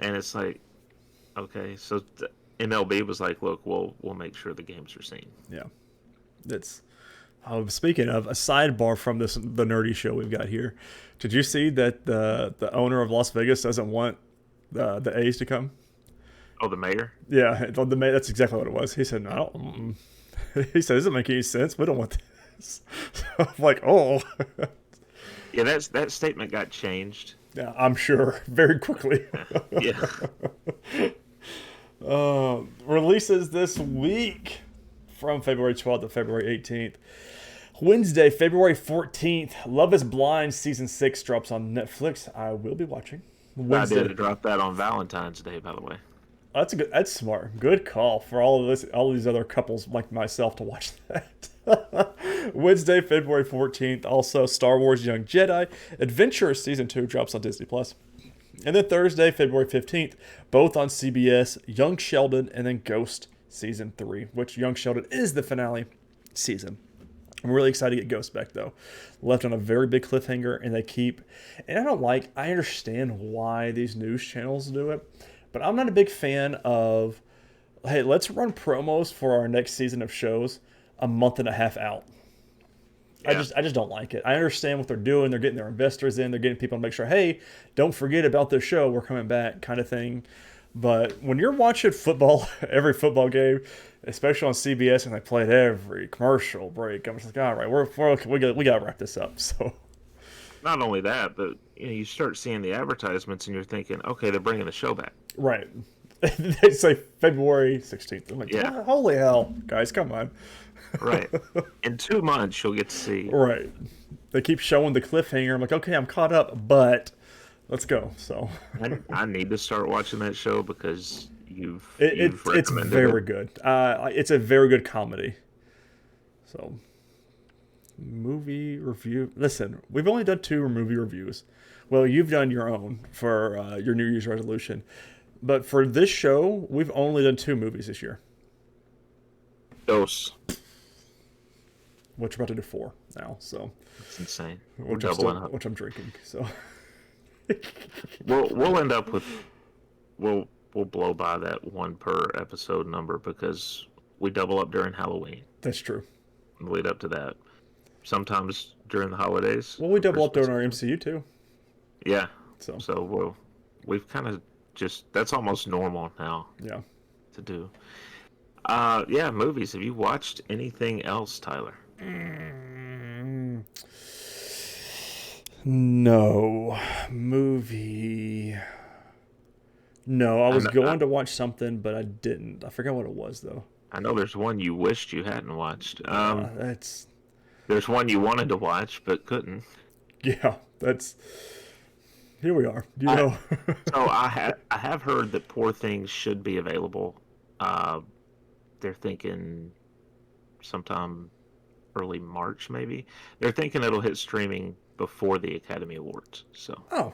Speaker 2: And it's like, okay, so MLB was like, look, we'll make sure the games are seen.
Speaker 1: Yeah. Speaking of, a sidebar from the nerdy show we've got here. Did you see that the owner of Las Vegas doesn't want the A's to come?
Speaker 2: Oh, the mayor?
Speaker 1: Yeah, the mayor. That's exactly what it was. He said, no. He said, it doesn't make any sense. We don't want this. So I'm like, oh.
Speaker 2: Yeah, that statement got changed.
Speaker 1: Yeah, I'm sure. Very quickly.
Speaker 2: Yeah.
Speaker 1: Releases this week from February 12th to February 18th. Wednesday, February 14th, Love is Blind Season 6 drops on Netflix. I will be watching.
Speaker 2: Wednesday. I did drop that on Valentine's Day, by the way.
Speaker 1: That's smart. Good call for all of these other couples like myself to watch that. Wednesday, February 14th, also Star Wars Young Jedi Adventure Season 2 drops on Disney+. And then Thursday, February 15th, both on CBS, Young Sheldon and then Ghost Season 3, which Young Sheldon is the finale season. I'm really excited to get Ghost back, though. Left on a very big cliffhanger, and I understand why these news channels do it, but I'm not a big fan of, hey, let's run promos for our next season of shows a month and a half out. Yeah. I just don't like it. I understand what they're doing. They're getting their investors in. They're getting people to make sure, hey, don't forget about this show. We're coming back, kind of thing. But when you're watching football, every football game, especially on CBS, and they play it every commercial break, I'm just like, all right, we're okay. We got to wrap this up. So,
Speaker 2: not only that, but you start seeing the advertisements, and you're thinking, okay, they're bringing the show back.
Speaker 1: Right. They say February 16th. I'm like,
Speaker 2: yeah,
Speaker 1: holy hell, guys, come on.
Speaker 2: Right. In 2 months, you'll get to see.
Speaker 1: Right. They keep showing the cliffhanger. I'm like, okay, I'm caught up, but let's go. So
Speaker 2: I need to start watching that show because
Speaker 1: it's very good. It's a very good comedy. So movie review. Listen, we've only done 2 movie reviews. Well, you've done your own for your New Year's resolution, but for this show, we've only done 2 movies this year.
Speaker 2: Dose.
Speaker 1: which we're about to do 4 now. So
Speaker 2: It's insane. We're
Speaker 1: which I'm
Speaker 2: doubling up.
Speaker 1: which I'm drinking. So
Speaker 2: We'll end up with we'll blow by that 1 per episode number because we double up during Halloween.
Speaker 1: that's true.
Speaker 2: Lead up to that. Sometimes during the holidays.
Speaker 1: Well, we double up
Speaker 2: Christmas.
Speaker 1: during our MCU too.
Speaker 2: Yeah.
Speaker 1: So
Speaker 2: We've kind of that's almost normal now
Speaker 1: yeah.
Speaker 2: to do. Yeah, movies. Have you watched anything else, Tyler?
Speaker 1: No movie. No, I was going to watch something, but I didn't. I forgot what it was though.
Speaker 2: I know there's one you wished you hadn't watched.
Speaker 1: That's
Speaker 2: There's one you wanted to watch but couldn't.
Speaker 1: yeah. That's here we are. You know.
Speaker 2: So I have heard that Poor Things should be available. They're thinking sometime early March, maybe. They're thinking it'll hit streaming before the Academy Awards. So
Speaker 1: Oh,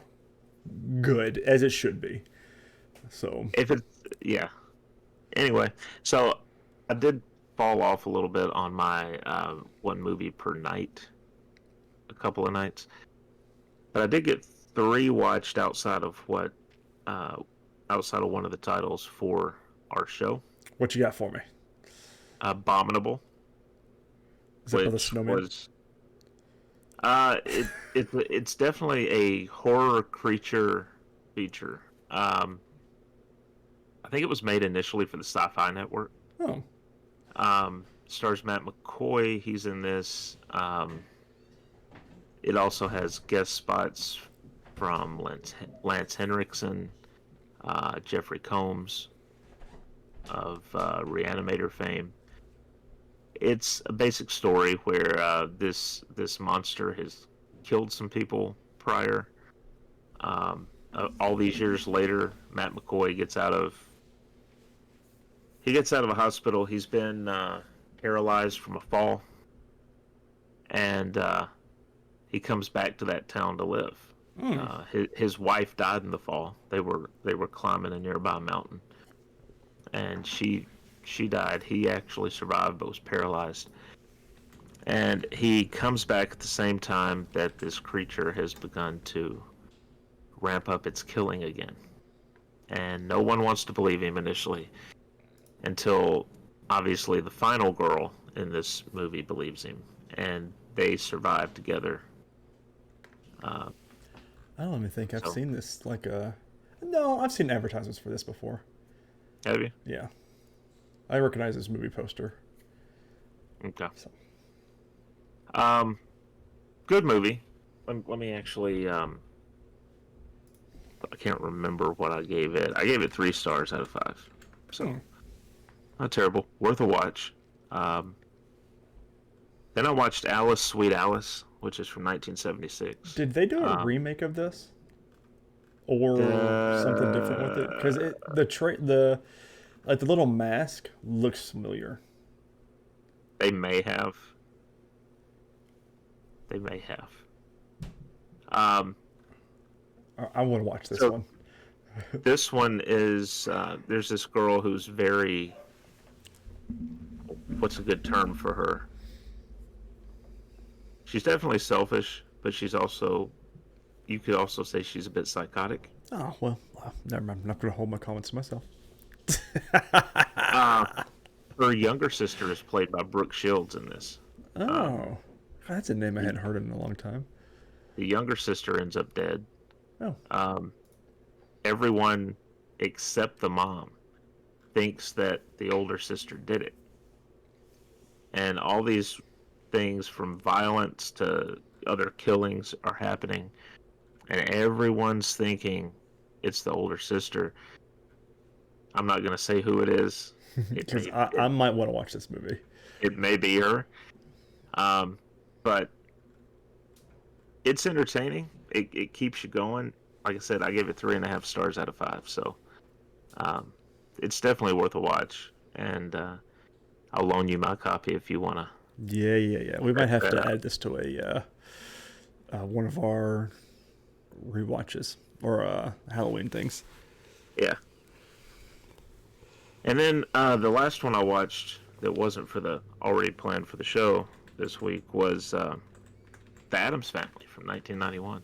Speaker 1: good as it should be. So
Speaker 2: if it's yeah. Anyway, so I did fall off a little bit on my 1 movie per night, a couple of nights, but I did get 3 watched outside of outside of one of the titles for our show.
Speaker 1: what you got for me?
Speaker 2: Abominable,
Speaker 1: Is that by the
Speaker 2: which
Speaker 1: snowman?
Speaker 2: was it's definitely a horror creature feature. I think it was made initially for the Sci-Fi Network.
Speaker 1: Oh,
Speaker 2: Stars Matt McCoy. He's in this. It also has guest spots from Lance Henriksen, Jeffrey Combs of Reanimator fame. It's a basic story where this monster has killed some people prior. All these years later, Matt McCoy gets out of a hospital. He's been paralyzed from a fall, and he comes back to that town to live. His wife died in the fall. They were climbing a nearby mountain, and she died. He actually survived but was paralyzed. And he comes back at the same time that this creature has begun to ramp up its killing again. And no one wants to believe him initially until obviously the final girl in this movie believes him, and they survive together.
Speaker 1: I don't even think I've
Speaker 2: So-
Speaker 1: seen this. No, I've seen advertisements for this before.
Speaker 2: Have you?
Speaker 1: Yeah, I recognize this movie poster.
Speaker 2: Okay.
Speaker 1: So.
Speaker 2: Good movie. Let me actually. I can't remember what I gave it. I gave it 3 stars out of 5. So not terrible. Worth a watch. Then I watched Alice, Sweet Alice, which is from 1976.
Speaker 1: Did they do a remake of this, or something different with it? Because the little mask looks familiar.
Speaker 2: They may have.
Speaker 1: I want to watch this one.
Speaker 2: This one is there's this girl who's very. What's a good term for her? She's definitely selfish, but she's also. You could also say she's a bit psychotic.
Speaker 1: Oh well, never mind. I'm not going to hold my comments to myself.
Speaker 2: Her younger sister is played by Brooke Shields in this.
Speaker 1: Oh, that's a name I hadn't heard in a long time.
Speaker 2: The younger sister ends up dead.
Speaker 1: Oh,
Speaker 2: Everyone except the mom thinks that the older sister did it. And all these things from violence to other killings are happening. And everyone's thinking it's the older sister. I'm not going to say who it is.
Speaker 1: because I might want to watch this movie.
Speaker 2: It may be her. But it's entertaining. It keeps you going. Like I said, I gave it 3.5 stars out of 5. So it's definitely worth a watch. And I'll loan you my copy if you want to.
Speaker 1: Yeah. We might have to add this to one of our rewatches or Halloween things.
Speaker 2: Yeah. And then the last one I watched that wasn't already planned for the show this week was The Addams Family from 1991.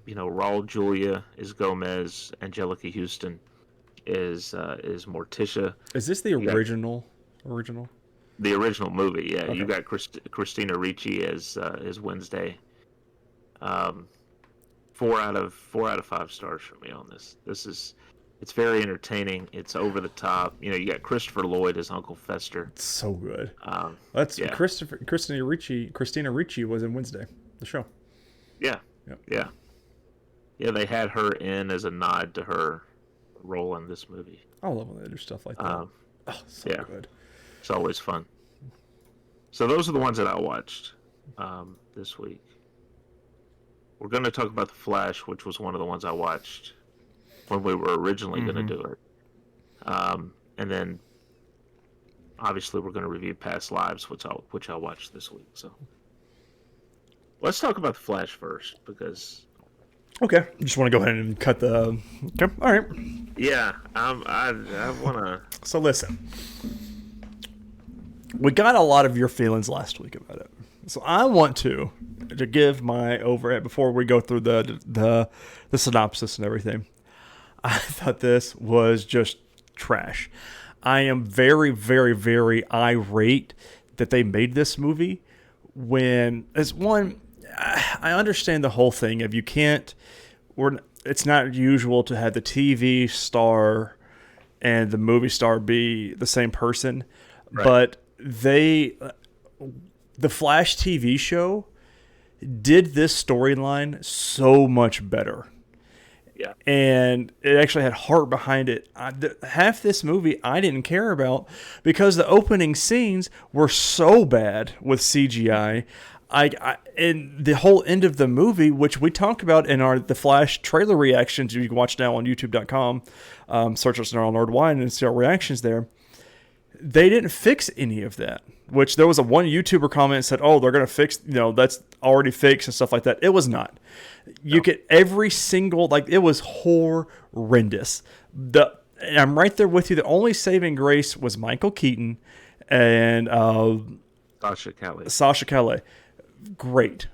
Speaker 2: Raul Julia is Gomez, Angelica Houston is Morticia.
Speaker 1: Is this the original? Original?
Speaker 2: The original movie, yeah.
Speaker 1: Okay.
Speaker 2: You got Christina Ricci as Wednesday. 4 out of 5 stars for me on this. It's very entertaining. It's over the top. You got Christopher Lloyd as Uncle Fester.
Speaker 1: It's so good.
Speaker 2: That's
Speaker 1: Christina Ricci was in Wednesday, the show.
Speaker 2: Yeah.
Speaker 1: Yep.
Speaker 2: Yeah. Yeah, they had her in as a nod to her role in this movie.
Speaker 1: I love when they do stuff like that. So good.
Speaker 2: It's always fun. So those are the ones that I watched this week. We're going to talk about The Flash, which was one of the ones I watched when we were originally going to do it. And then, obviously, we're going to review Past Lives, which I'll watch this week. So let's talk about The Flash first, because...
Speaker 1: Okay, just want to go ahead and cut the... Okay, all right.
Speaker 2: Yeah, I want to...
Speaker 1: So listen. We got a lot of your feelings last week about it. So I want to give my overhead before we go through the synopsis and everything. I thought this was just trash. I am very, very, very irate that they made this movie when, as one, I understand the whole thing of it's not usual to have the TV star and the movie star be the same person, right. But the Flash TV show did this storyline so much better.
Speaker 2: Yeah.
Speaker 1: And it actually had heart behind it. Half this movie I didn't care about because the opening scenes were so bad with CGI. And the whole end of the movie, which we talk about in the Flash trailer reactions, you can watch now on YouTube.com, search us on Nerdwide and see our reactions there. They didn't fix any of that, which there was one YouTuber comment that said, oh, they're going to fix, that's already fixed and stuff like that. It was not. You get every single, it was horrendous. And I'm right there with you. The only saving grace was Michael Keaton and Sasha Calais. Great.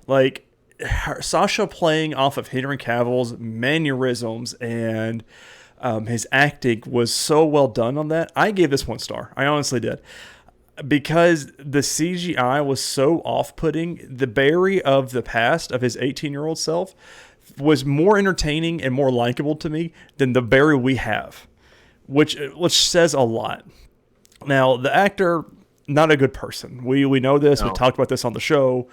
Speaker 1: Sasha playing off of Henry Cavill's mannerisms and his acting was so well done on that. I gave this 1 star. I honestly did. Because the CGI was so off-putting, the Barry of the past, of his 18-year-old self, was more entertaining and more likable to me than the Barry we have, which says a lot. Now, the actor, not a good person. We know this. No. We talked about this on the show.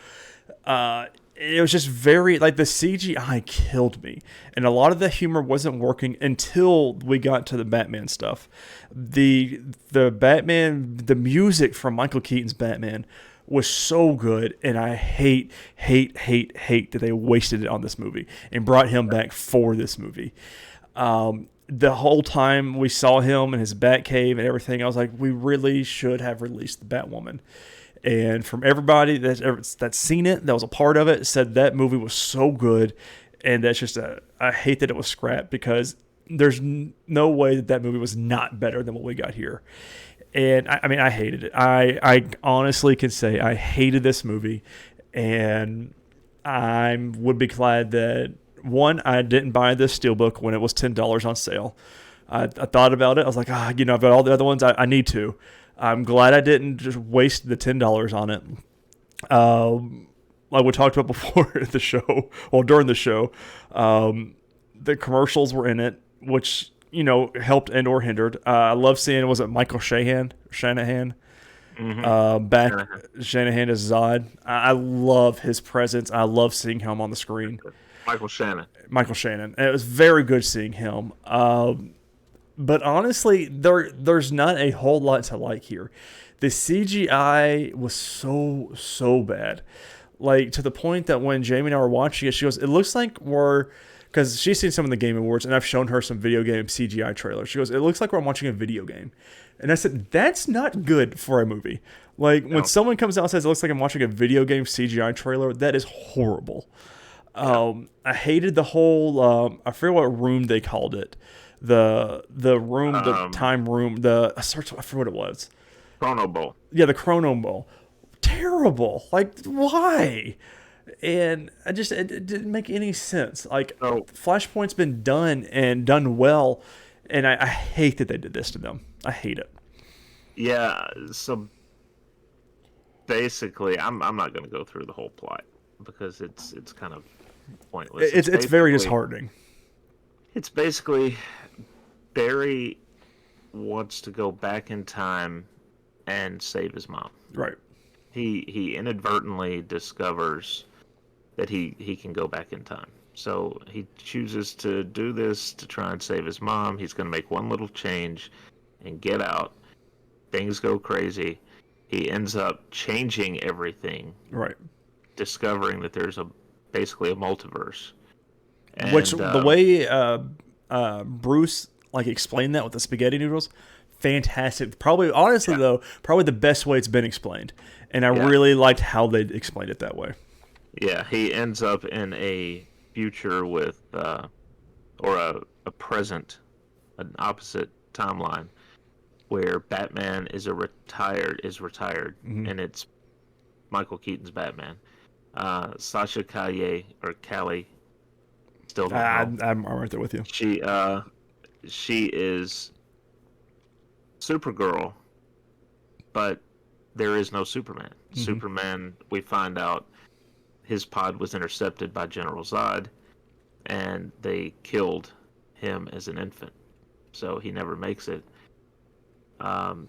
Speaker 1: It was just very, the CGI killed me. And a lot of the humor wasn't working until we got to the Batman stuff. The Batman, the music from Michael Keaton's Batman was so good. And I hate that they wasted it on this movie and brought him back for this movie. The whole time we saw him in his Batcave and everything, I was like, we really should have released the Batwoman. And from everybody that's seen it, that was a part of it, said that movie was so good. And that's just I hate that it was scrapped because there's no way that movie was not better than what we got here. And I hated it. I honestly can say I hated this movie. And I would be glad that, one, I didn't buy this steelbook when it was $10 on sale. I thought about it. I was like, I've got all the other ones. I need to. I'm glad I didn't just waste the $10 on it. Like we talked about before the show, during the show, the commercials were in it, which, helped and or hindered. I love seeing, was it Michael Shanahan?
Speaker 2: Mm-hmm.
Speaker 1: Back Shanahan as Zod. I love his presence. I love seeing him on the screen.
Speaker 2: Michael Shannon. And
Speaker 1: it was very good seeing him. But honestly, there's not a whole lot to like here. The CGI was so bad. To the point that when Jamie and I were watching it, she goes, it looks like because she's seen some of the Game Awards, and I've shown her some video game CGI trailers. She goes, it looks like we're watching a video game. And I said, that's not good for a movie. When someone comes out and says, it looks like I'm watching a video game CGI trailer, that is horrible. I hated the whole, I forget what room they called it. The room, the time room, I forget what it was.
Speaker 2: Chrono Bowl.
Speaker 1: Yeah, the Chrono Bowl. terrible. Like, why? And it didn't make any sense. Like,
Speaker 2: So
Speaker 1: Flashpoint's been done and done well, and I hate that they did this to them. I hate it.
Speaker 2: yeah, so basically, I'm not going to go through the whole plot because it's kind of pointless.
Speaker 1: It's very disheartening.
Speaker 2: It's basically Barry wants to go back in time and save his mom.
Speaker 1: Right.
Speaker 2: He inadvertently discovers that he can go back in time. So he chooses to do this to try and save his mom. He's going to make one little change and get out. Things go crazy. He ends up changing everything.
Speaker 1: Right.
Speaker 2: Discovering that there's basically a multiverse. And,
Speaker 1: Which the way Bruce like explained that with the spaghetti noodles, fantastic. Probably, honestly though, probably the best way it's been explained. And I really liked how they explained it that way.
Speaker 2: Yeah, he ends up in a future with, or a present, an opposite timeline, where Batman is retired, and it's Michael Keaton's Batman. Sasha Callie, still don't know.
Speaker 1: I'm right there with you.
Speaker 2: She is Supergirl, but there is no Superman. Superman, we find out, his pod was intercepted by General Zod, and they killed him as an infant, so he never makes it. And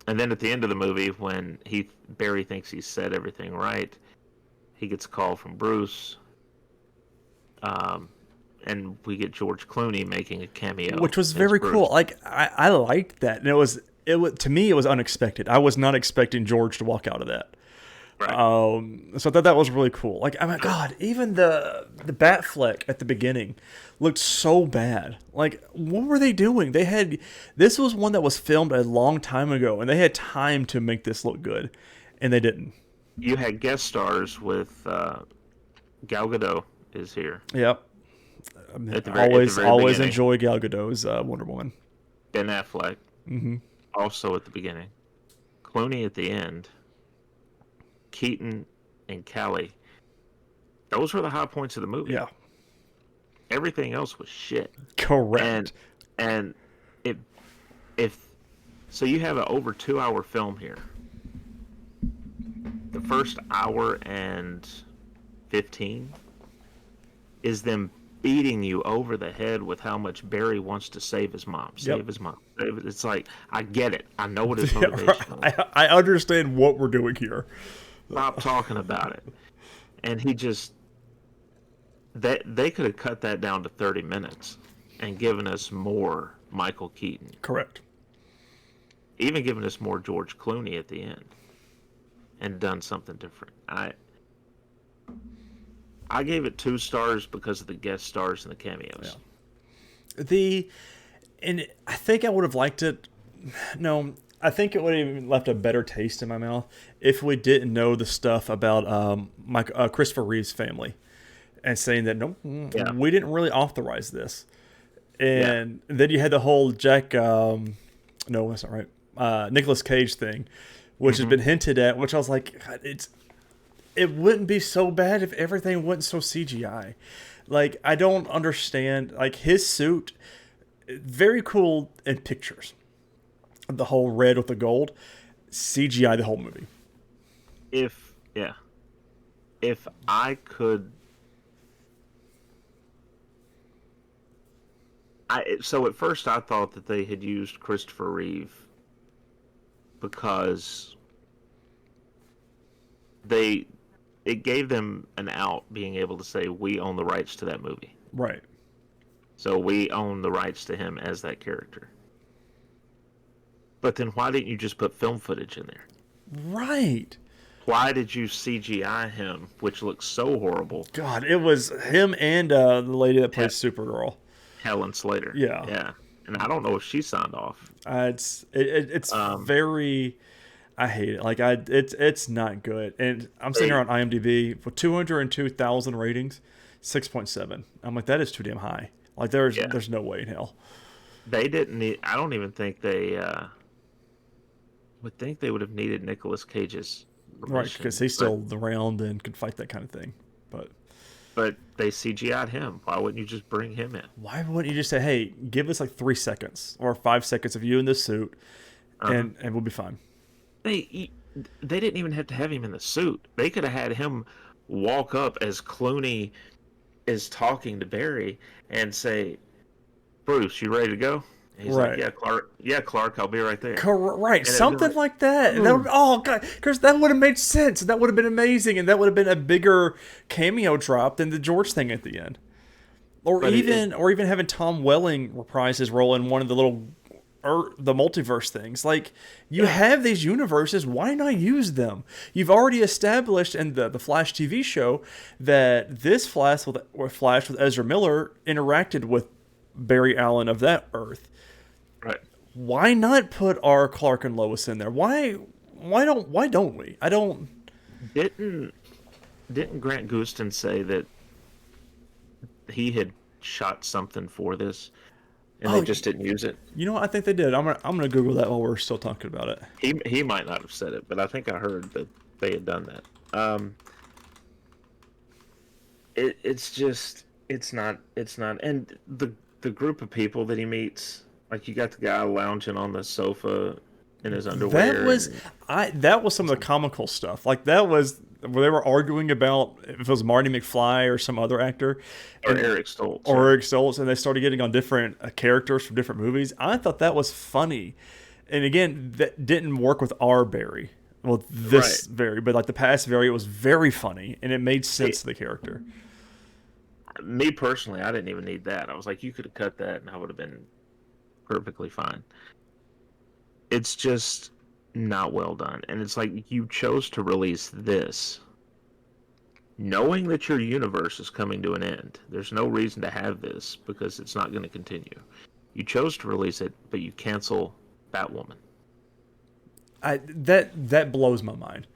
Speaker 2: then at the end of the movie, when Barry thinks he's said everything right, he gets a call from Bruce, and we get George Clooney making a cameo,
Speaker 1: which was very cool. Like I liked that, and it was to me it was unexpected. I was not expecting George to walk out of that.
Speaker 2: Right.
Speaker 1: So I thought that was really cool. Like, oh my god, even the Batfleck at the beginning looked so bad. Like, what were they doing? This was one that was filmed a long time ago, and they had time to make this look good, and they didn't.
Speaker 2: You had guest stars with Gal Gadot is here.
Speaker 1: Yep. Always enjoy Gal Gadot's Wonder Woman.
Speaker 2: Ben Affleck. Also at the beginning. Clooney at the end. Keaton and Callie. Those were the high points of the movie.
Speaker 1: Yeah.
Speaker 2: Everything else was shit.
Speaker 1: Correct.
Speaker 2: And so you have an over 2 hour film here. The first hour and 15 is them beating you over the head with how much Barry wants to save his mom. His mom. It's like, I get it. I know what his motivation is.
Speaker 1: I understand what we're doing here.
Speaker 2: Stop talking about it. And he just... They could have cut that down to 30 minutes and given us more Michael Keaton.
Speaker 1: Correct.
Speaker 2: Even given us more George Clooney at the end. And done something different. I gave it 2 stars because of the guest stars and the cameos.
Speaker 1: Yeah. And I think I would have liked it. No, I think it would have even left a better taste in my mouth if we didn't know the stuff about Christopher Reeve's family, and saying that we didn't really authorize this. And then you had the whole no, that's not right. Nicolas Cage thing, which has been hinted at. Which I was like, God, it wouldn't be so bad if everything wasn't so CGI. Like, I don't understand. Like, his suit, very cool in pictures. The whole red with the gold, CGI the whole movie.
Speaker 2: If I could... So at first I thought that they had used Christopher Reeve because it gave them an out being able to say, we own the rights to that movie.
Speaker 1: Right.
Speaker 2: So we own the rights to him as that character. But then why didn't you just put film footage in there?
Speaker 1: Right.
Speaker 2: Why did you CGI him, which looks so horrible?
Speaker 1: God, it was him and the lady that plays Supergirl.
Speaker 2: Helen Slater.
Speaker 1: Yeah.
Speaker 2: Yeah. And I don't know if she signed off.
Speaker 1: It's very... I hate it. Like, it's not good. And I'm sitting here on IMDb for 202,000 ratings, 6.7. I'm like, that is too damn high. Like, there's no way in hell.
Speaker 2: They didn't need... I don't even think they... would think they would have needed Nicolas Cage's
Speaker 1: Right, because he's still around and can fight that kind of thing.
Speaker 2: But they CGI'd him. Why wouldn't you just bring him in?
Speaker 1: Why wouldn't you just say, hey, give us like 3 seconds or 5 seconds of you in this suit, and we'll be fine.
Speaker 2: They didn't even have to have him in the suit. They could have had him walk up as Clooney is talking to Barry and say, Bruce, you ready to go? And he's like, yeah, Clark, I'll be right there.
Speaker 1: Right, something like that. That would, oh god, because that would have made sense. That would have been amazing, and that would have been a bigger cameo drop than the George thing at the end. Or even having Tom Welling reprise his role in one of the little the multiverse things. Like, you have these universes, why not use them? You've already established in the Flash TV show that this Flash with Ezra Miller interacted with Barry Allen of that Earth.
Speaker 2: Right.
Speaker 1: Why not put our Clark and Lois in there? Why don't we? I don't.
Speaker 2: Didn't Grant Gustin say that he had shot something for this and they just didn't use it?
Speaker 1: You know what? I think they did. I'm gonna Google that while we're still talking about it.
Speaker 2: He might not have said it, but I think I heard that they had done that. It's not, and the group of people that he meets. Like, you got the guy lounging on the sofa in his underwear.
Speaker 1: That was some of the comical stuff. Like, that was where they were arguing about if it was Marty McFly or some other actor.
Speaker 2: Or Eric Stoltz.
Speaker 1: And they started getting on different characters from different movies. I thought that was funny. And again, that didn't work with our Barry. Well, this Barry. But like the past Barry, it was very funny. And it made sense to the character.
Speaker 2: Me personally, I didn't even need that. I was like, you could have cut that and I would have been perfectly fine. It's just not well done. And it's like, you chose to release this knowing that your universe is coming to an end. There's no reason to have this because it's not going to continue. You chose to release it, but you cancel Batwoman.
Speaker 1: That blows my mind.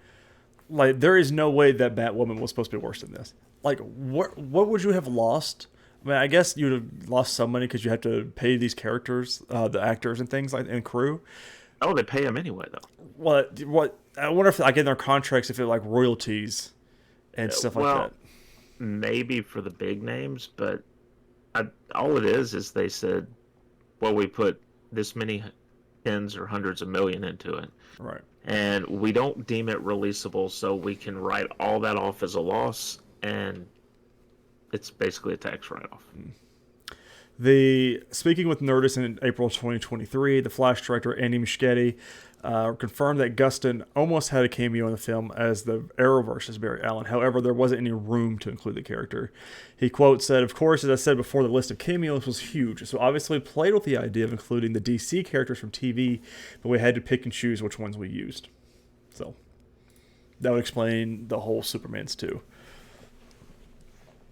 Speaker 1: Like, there is no way that Batwoman was supposed to be worse than this. Like, what would you have lost? I mean, I guess you would have lost some money because you have to pay these characters, the actors and things like, and crew.
Speaker 2: Oh, they pay them anyway, though.
Speaker 1: What? I wonder if, like, in their contracts, if it like royalties and stuff like that.
Speaker 2: Maybe for the big names, but all it is they said, well, we put this many tens or hundreds of million into it,
Speaker 1: right?
Speaker 2: And we don't deem it releasable, so we can write all that off as a loss, and it's basically a tax write-off.
Speaker 1: Speaking with Nerdist in April 2023, the Flash director Andy Muschietti confirmed that Gustin almost had a cameo in the film as the Arrowverse's Barry Allen. However, there wasn't any room to include the character. He, quote, said, "Of course, as I said before, the list of cameos was huge, so obviously we played with the idea of including the DC characters from TV, but we had to pick and choose which ones we used." So that would explain the whole Superman's too.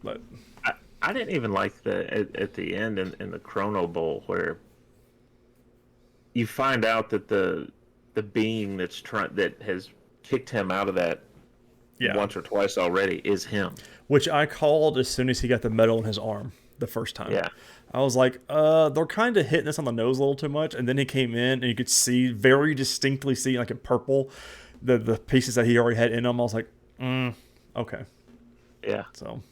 Speaker 1: But
Speaker 2: I didn't even like at the end in the Chrono Bowl where you find out that the being that has kicked him out of that once or twice already is him.
Speaker 1: Which I called as soon as he got the medal in his arm the first time. Yeah. I was like, they're kind of hitting this on the nose a little too much. And then he came in and you could very distinctly see, like in purple, the pieces that he already had in him. I was like, okay.
Speaker 2: Yeah.
Speaker 1: So.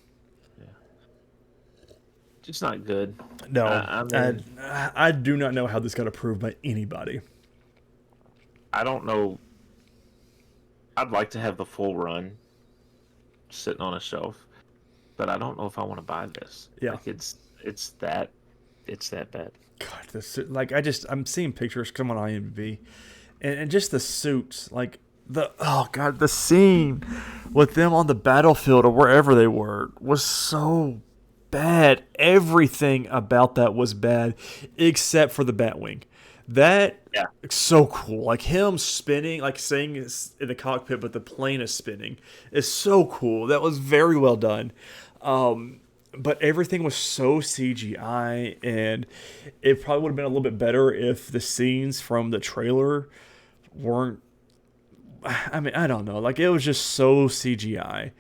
Speaker 2: It's not good.
Speaker 1: No, I do not know how this got approved by anybody.
Speaker 2: I don't know. I'd like to have the full run sitting on a shelf, but I don't know if I want to buy this.
Speaker 1: Yeah,
Speaker 2: like it's that bad.
Speaker 1: God, this I'm seeing pictures come on IMDb, and just the suits, like the scene with them on the battlefield or wherever they were was so bad. Everything about that was bad except for the Batwing. That so cool. Like him spinning, like saying it's in the cockpit, but the plane is spinning is so cool. That was very well done. But everything was so CGI, and it probably would have been a little bit better if the scenes from the trailer weren't. I mean, I don't know. Like, it was just so CGI.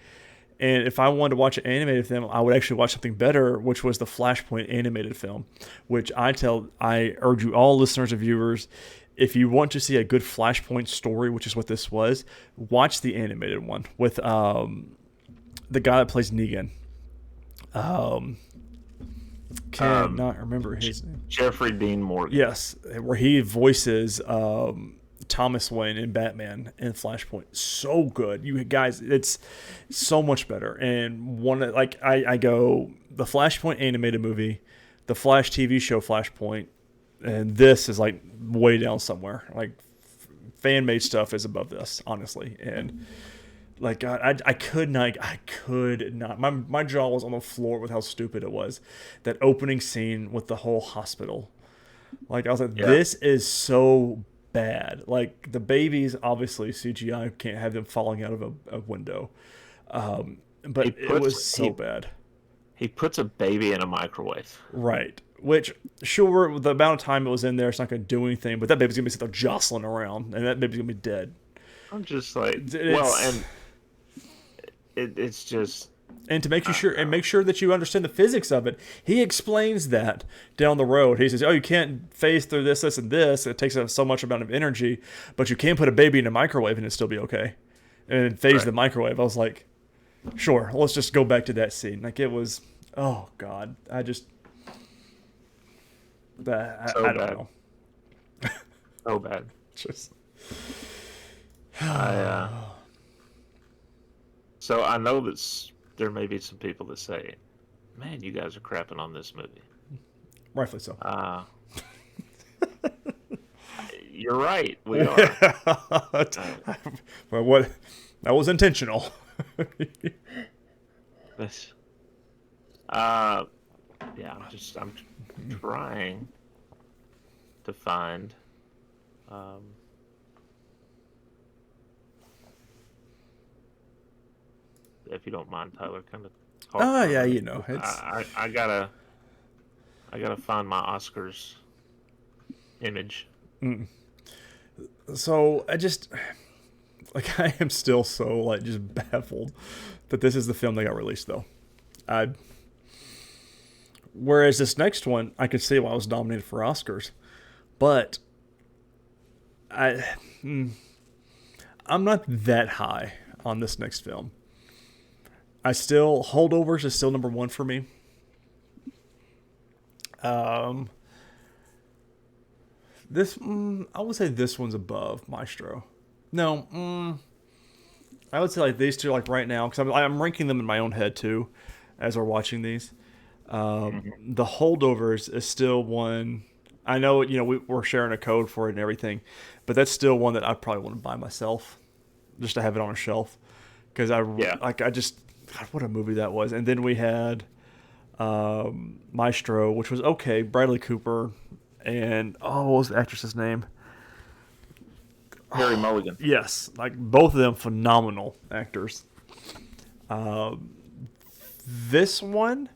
Speaker 1: And if I wanted to watch an animated film, I would actually watch something better, which was the Flashpoint animated film, which I urge you all listeners and viewers, if you want to see a good Flashpoint story, which is what this was, watch the animated one with the guy that plays Negan. Cannot remember his name.
Speaker 2: Jeffrey Dean Morgan.
Speaker 1: Yes, where he voices Thomas Wayne in Batman and Flashpoint. So good, you guys. It's so much better. And I go the Flashpoint animated movie, the Flash TV show Flashpoint, and this is like way down somewhere. Like fan made stuff is above this, honestly. And like God, I could not. My jaw was on the floor with how stupid it was. That opening scene with the whole hospital. Like I was like, this is so bad. Like the babies, obviously CGI can't have them falling out of a window. But it was so bad.
Speaker 2: He puts a baby in a microwave.
Speaker 1: Right. Which, sure, the amount of time it was in there, it's not going to do anything. But that baby's going to be sitting there jostling around, and that baby's going to be dead.
Speaker 2: I'm just like, it's just.
Speaker 1: And to make sure that you understand the physics of it, he explains that down the road. He says, "Oh, you can't phase through this, this, and this. It takes up so much amount of energy, but you can put a baby in a microwave and it'll still be okay." And phase the microwave. I was like, "Sure, let's just go back to that scene." Like it was, oh God, I don't know.
Speaker 2: So bad.
Speaker 1: Just.
Speaker 2: So I know that there may be some people that say, "Man, you guys are crapping on this movie."
Speaker 1: Rightfully so.
Speaker 2: You're right. We are.
Speaker 1: Well, what? That was intentional.
Speaker 2: I'm trying to find. If you don't mind, Tyler, kind of.
Speaker 1: Yeah, you know, it's.
Speaker 2: I gotta find my Oscars image.
Speaker 1: So I just, like, I am still so like just baffled that this is the film that got released though. Whereas this next one, I could see why it was nominated for Oscars, but I'm not that high on this next film. Holdovers is still number one for me. I would say this one's above Maestro. No, I would say like these two, like right now, because I'm ranking them in my own head too, as we're watching these. The Holdovers is still one. I know, we're sharing a code for it and everything, but that's still one that I probably want to buy myself, just to have it on a shelf, because God, what a movie that was. And then we had Maestro, which was okay. Bradley Cooper and what was the actress's name?
Speaker 2: Harry Mulligan.
Speaker 1: Yes, like both of them phenomenal actors. This one,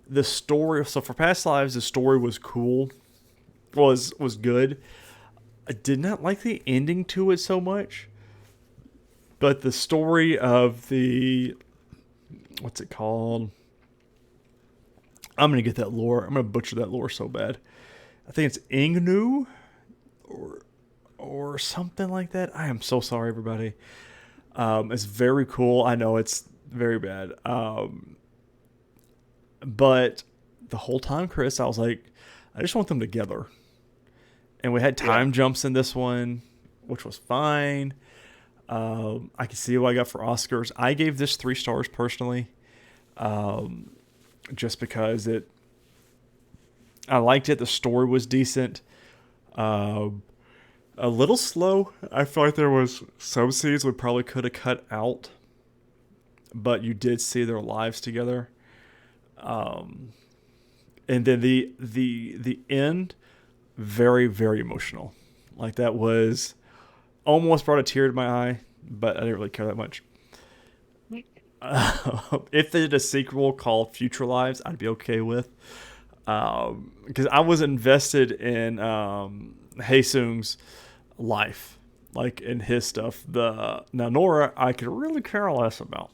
Speaker 1: the story. So for Past Lives, the story was cool, was good. I did not like the ending to it so much, but the story of the. What's it called? I'm going to get that lore. I'm going to butcher that lore so bad. I think it's Ingnu or something like that. I am so sorry, everybody. It's very cool. I know it's very bad. But the whole time, Chris, I was like, I just want them together. And we had time jumps in this one, which was fine. I can see what I got for Oscars. I gave this 3 stars personally, just because I liked it. The story was decent. A little slow. I feel like there was some scenes we probably could have cut out, but you did see their lives together. And then the end, very, very emotional. Like that was. Almost brought a tear to my eye, but I didn't really care that much. If they did a sequel called Future Lives, I'd be okay with. Because I was invested in Haesung's life, like in his stuff. Now Nora, I could really care less about.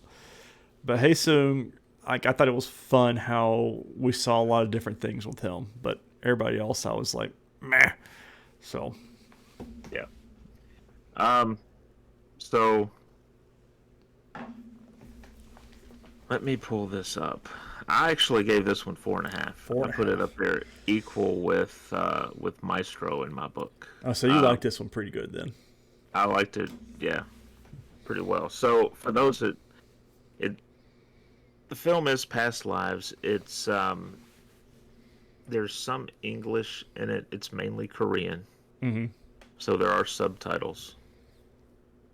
Speaker 1: But Haesung, I thought it was fun how we saw a lot of different things with him. But everybody else, I was like, meh. So.
Speaker 2: So let me pull this up. I actually gave this one 4.5.
Speaker 1: Four
Speaker 2: I
Speaker 1: and a
Speaker 2: put it
Speaker 1: half.
Speaker 2: up there equal with Maestro in my book.
Speaker 1: Oh, so you like this one pretty good then?
Speaker 2: I liked it, yeah, pretty well. So for those that it, the film is Past Lives. It's there's some English in it. It's mainly Korean,
Speaker 1: Mm-hmm.
Speaker 2: so there are subtitles.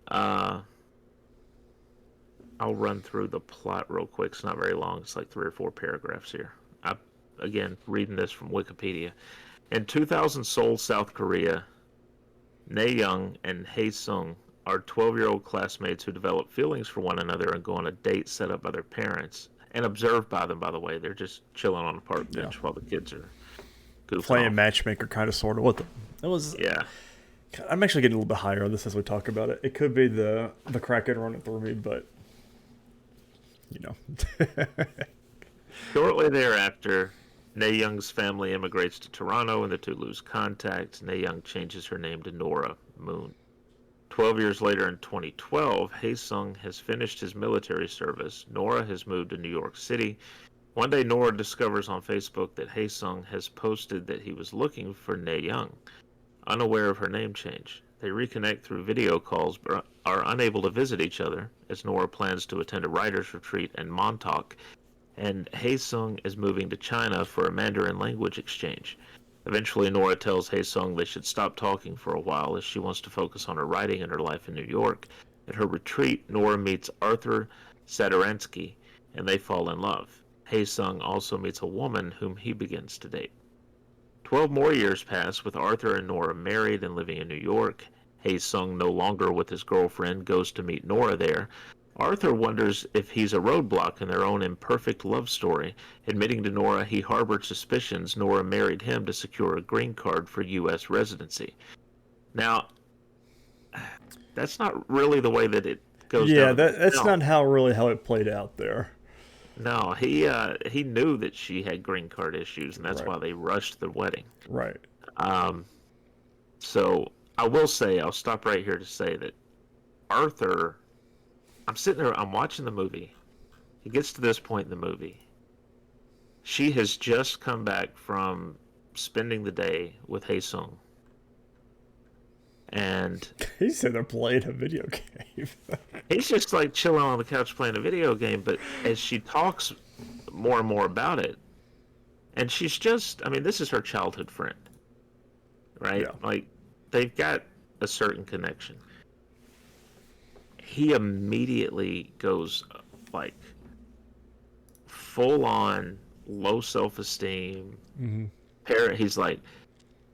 Speaker 2: Uh, I'll run through the plot real quick. It's not very long. It's like 3 or 4 paragraphs here. I, again, reading this from Wikipedia. In 2000 Seoul, South Korea, Nae Young and Hae Sung are 12-year-old classmates who develop feelings for one another and go on a date set up by their parents and observed by them, by the way. They're just chilling on a park bench while the kids are goofing
Speaker 1: Playing
Speaker 2: off.
Speaker 1: matchmaker, kind of, sort of. What the? It was.
Speaker 2: Yeah.
Speaker 1: I'm actually getting a little bit higher on this as we talk about it. It could be the Kraken running through me, but you know.
Speaker 2: Shortly thereafter, Nae Young's family immigrates to Toronto and the two lose contact. Nae Young changes her name to Nora Moon. 12 years later in 2012, Hae Sung has finished his military service. Nora has moved to New York City. One day, Nora discovers on Facebook that Hae Sung has posted that he was looking for Nae Young, unaware of her name change. They reconnect through video calls but are unable to visit each other as Nora plans to attend a writer's retreat in Montauk, and Hae Sung is moving to China for a Mandarin language exchange. Eventually, Nora tells Hae Sung they should stop talking for a while as she wants to focus on her writing and her life in New York. At her retreat, Nora meets Arthur Sadaransky, and they fall in love. Hae Sung also meets a woman whom he begins to date. 12 more years pass with Arthur and Nora married and living in New York. Hae Sung, no longer with his girlfriend, goes to meet Nora there. Arthur wonders if he's a roadblock in their own imperfect love story. Admitting to Nora he harbored suspicions, Nora married him to secure a green card for U.S. residency. Now, that's not really the way that it goes
Speaker 1: Yeah,
Speaker 2: down.
Speaker 1: that's
Speaker 2: No,
Speaker 1: not how it played out there.
Speaker 2: no, he knew that she had green card issues, and that's
Speaker 1: Right.
Speaker 2: why they rushed the wedding.
Speaker 1: Right.
Speaker 2: Um, so I will say, I'll stop right here to say that Arthur, I'm sitting there, I'm watching the movie. He gets to this point in the movie. She has just come back from spending the day with Hae Sung. And
Speaker 1: He said they're playing a video game.
Speaker 2: he's just like chilling on the couch playing a video game. But as she talks more and more about it, and she's just, I mean, this is her childhood friend, right?
Speaker 1: Yeah.
Speaker 2: Like, they've got a certain connection. He immediately goes like full on low self esteem. He's like,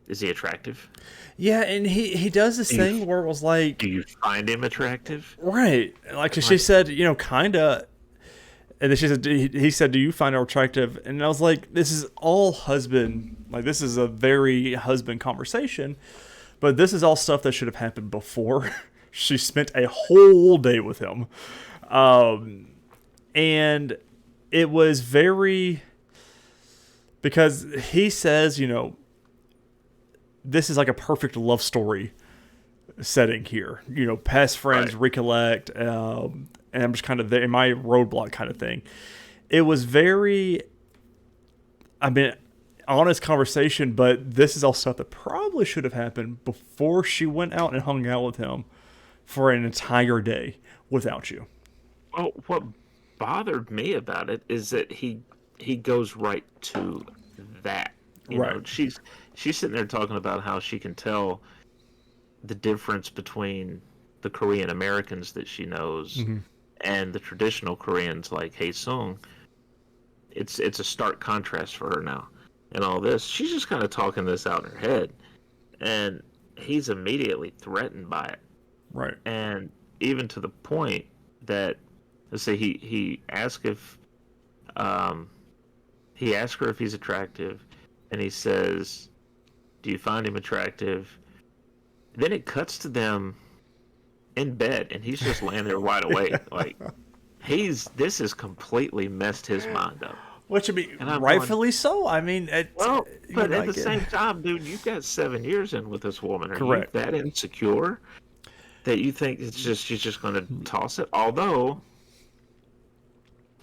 Speaker 2: is he attractive?
Speaker 1: Yeah, and he does this thing where it was like,
Speaker 2: Do you find him attractive?
Speaker 1: right, like she said, kinda, and then she said, he said, do you find her attractive? And I was like, this is all husband, like this is a very husband conversation, but this is all stuff that should have happened before she spent a whole day with him, and it was very, because he says, this is like a perfect love story setting here. Past friends
Speaker 2: Right.
Speaker 1: recollect, and I'm just kind of there in my roadblock kind of thing. It was very, I mean, honest conversation, but this is all stuff that probably should have happened before she went out and hung out with him for an entire day without you.
Speaker 2: Well, what bothered me about it is that he goes right to that.
Speaker 1: Right.
Speaker 2: She's sitting there talking about how she can tell the difference between the Korean Americans that she knows and the traditional Koreans like Hae Sung. It's a stark contrast for her now. And all this, she's just kind of talking this out in her head, and he's immediately threatened by it.
Speaker 1: Right.
Speaker 2: And even to the point that, let's say he asked he asked her if he's attractive, and he says, "Do you find him attractive?" Then it cuts to them in bed, and he's just laying there wide awake, like this has completely messed his mind up.
Speaker 1: Which, I mean,
Speaker 2: And I'm
Speaker 1: rightfully so. I mean,
Speaker 2: Well, but at the
Speaker 1: get-
Speaker 2: same time, dude, you've got 7 years in with this woman. Are
Speaker 1: Correct.
Speaker 2: you that insecure? that you think it's just she's just going to toss it. Although,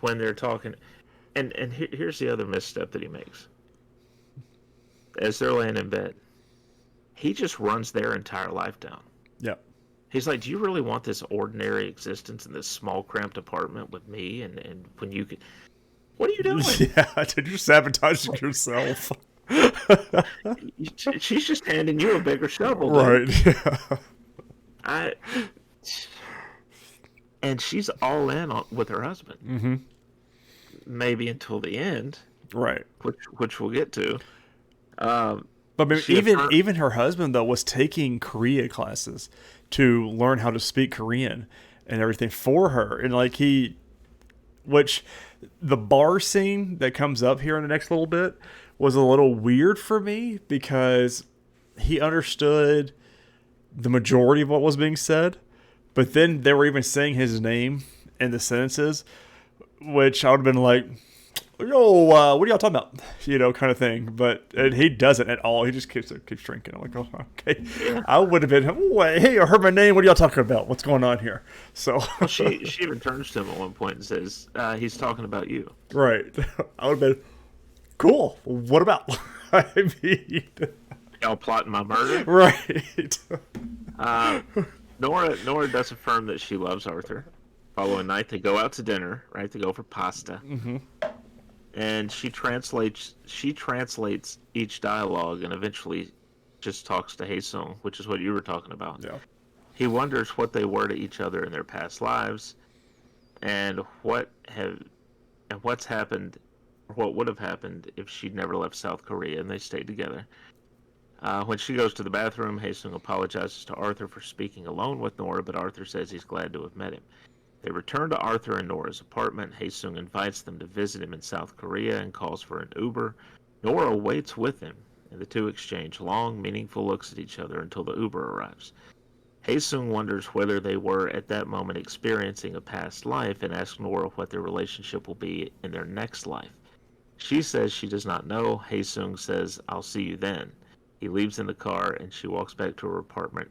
Speaker 2: when they're talking, and here's the other misstep that he makes. As they're laying in bed, he just runs their entire life down.
Speaker 1: Yep.
Speaker 2: He's like, "Do you really want this ordinary existence in this small, cramped apartment with me? And when you could, what are you doing?
Speaker 1: Yeah, dude, you're sabotaging yourself.
Speaker 2: She's just handing you a bigger shovel,
Speaker 1: Right.
Speaker 2: dude.
Speaker 1: Yeah.
Speaker 2: I and she's all in with her husband.
Speaker 1: Mm-hmm.
Speaker 2: Maybe until the end,
Speaker 1: Right.
Speaker 2: which we'll get to.
Speaker 1: But maybe
Speaker 2: She affirmed-
Speaker 1: even her husband though was taking Korea classes to learn how to speak Korean and everything for her, and like which the bar scene that comes up here in the next little bit was a little weird for me because he understood the majority of what was being said, but then they were even saying his name in the sentences, which I would have been like, yo, what are y'all talking about? You know, kind of thing. But and he doesn't at all. He just keeps drinking. I'm like, oh, okay. I would have been, oh, hey, I heard my name. What are y'all talking about? What's going on here? So
Speaker 2: well, she even turns to him at one point and says, "He's talking about you."
Speaker 1: right. I would have been, cool. What about? I mean,
Speaker 2: Y'all plotting my murder?
Speaker 1: right.
Speaker 2: Nora does affirm that she loves Arthur. Following night, they go out to dinner. Right, they go for pasta.
Speaker 1: Mm-hmm.
Speaker 2: And she translates each dialogue and eventually just talks to Haesung, which is what you were talking about.
Speaker 1: Yeah.
Speaker 2: He wonders what they were to each other in their past lives, and what's happened, or what would have happened if she'd never left South Korea and they stayed together. When she goes to the bathroom, Haesung apologizes to Arthur for speaking alone with Nora, but Arthur says he's glad to have met him. They return to Arthur and Nora's apartment. Haesung invites them to visit him in South Korea and calls for an Uber. Nora waits with him, and the two exchange long, meaningful looks at each other until the Uber arrives. Haesung wonders whether they were at that moment experiencing a past life and asks Nora what their relationship will be in their next life. She says she does not know. Haesung says, "I'll see you then." He leaves in the car, and she walks back to her apartment,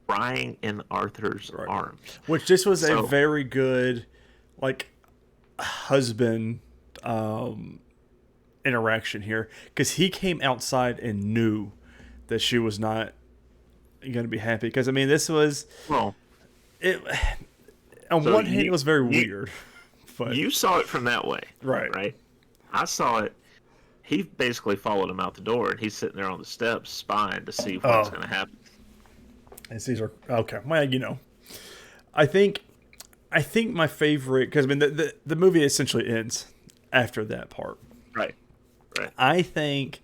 Speaker 2: crying in Arthur's arms.
Speaker 1: Which this was a very good, like, husband interaction here, because he came outside and knew that she was not going to be happy. Because I mean, this was on one hand, it was very weird. But
Speaker 2: you saw it from that way,
Speaker 1: right?
Speaker 2: I saw it. He basically followed him out the door, and he's sitting there on the steps, spying to see what's going to happen.
Speaker 1: And Caesar, okay, well, you know, I think my favorite, because I mean, the movie essentially ends after that part.
Speaker 2: Right.
Speaker 1: I think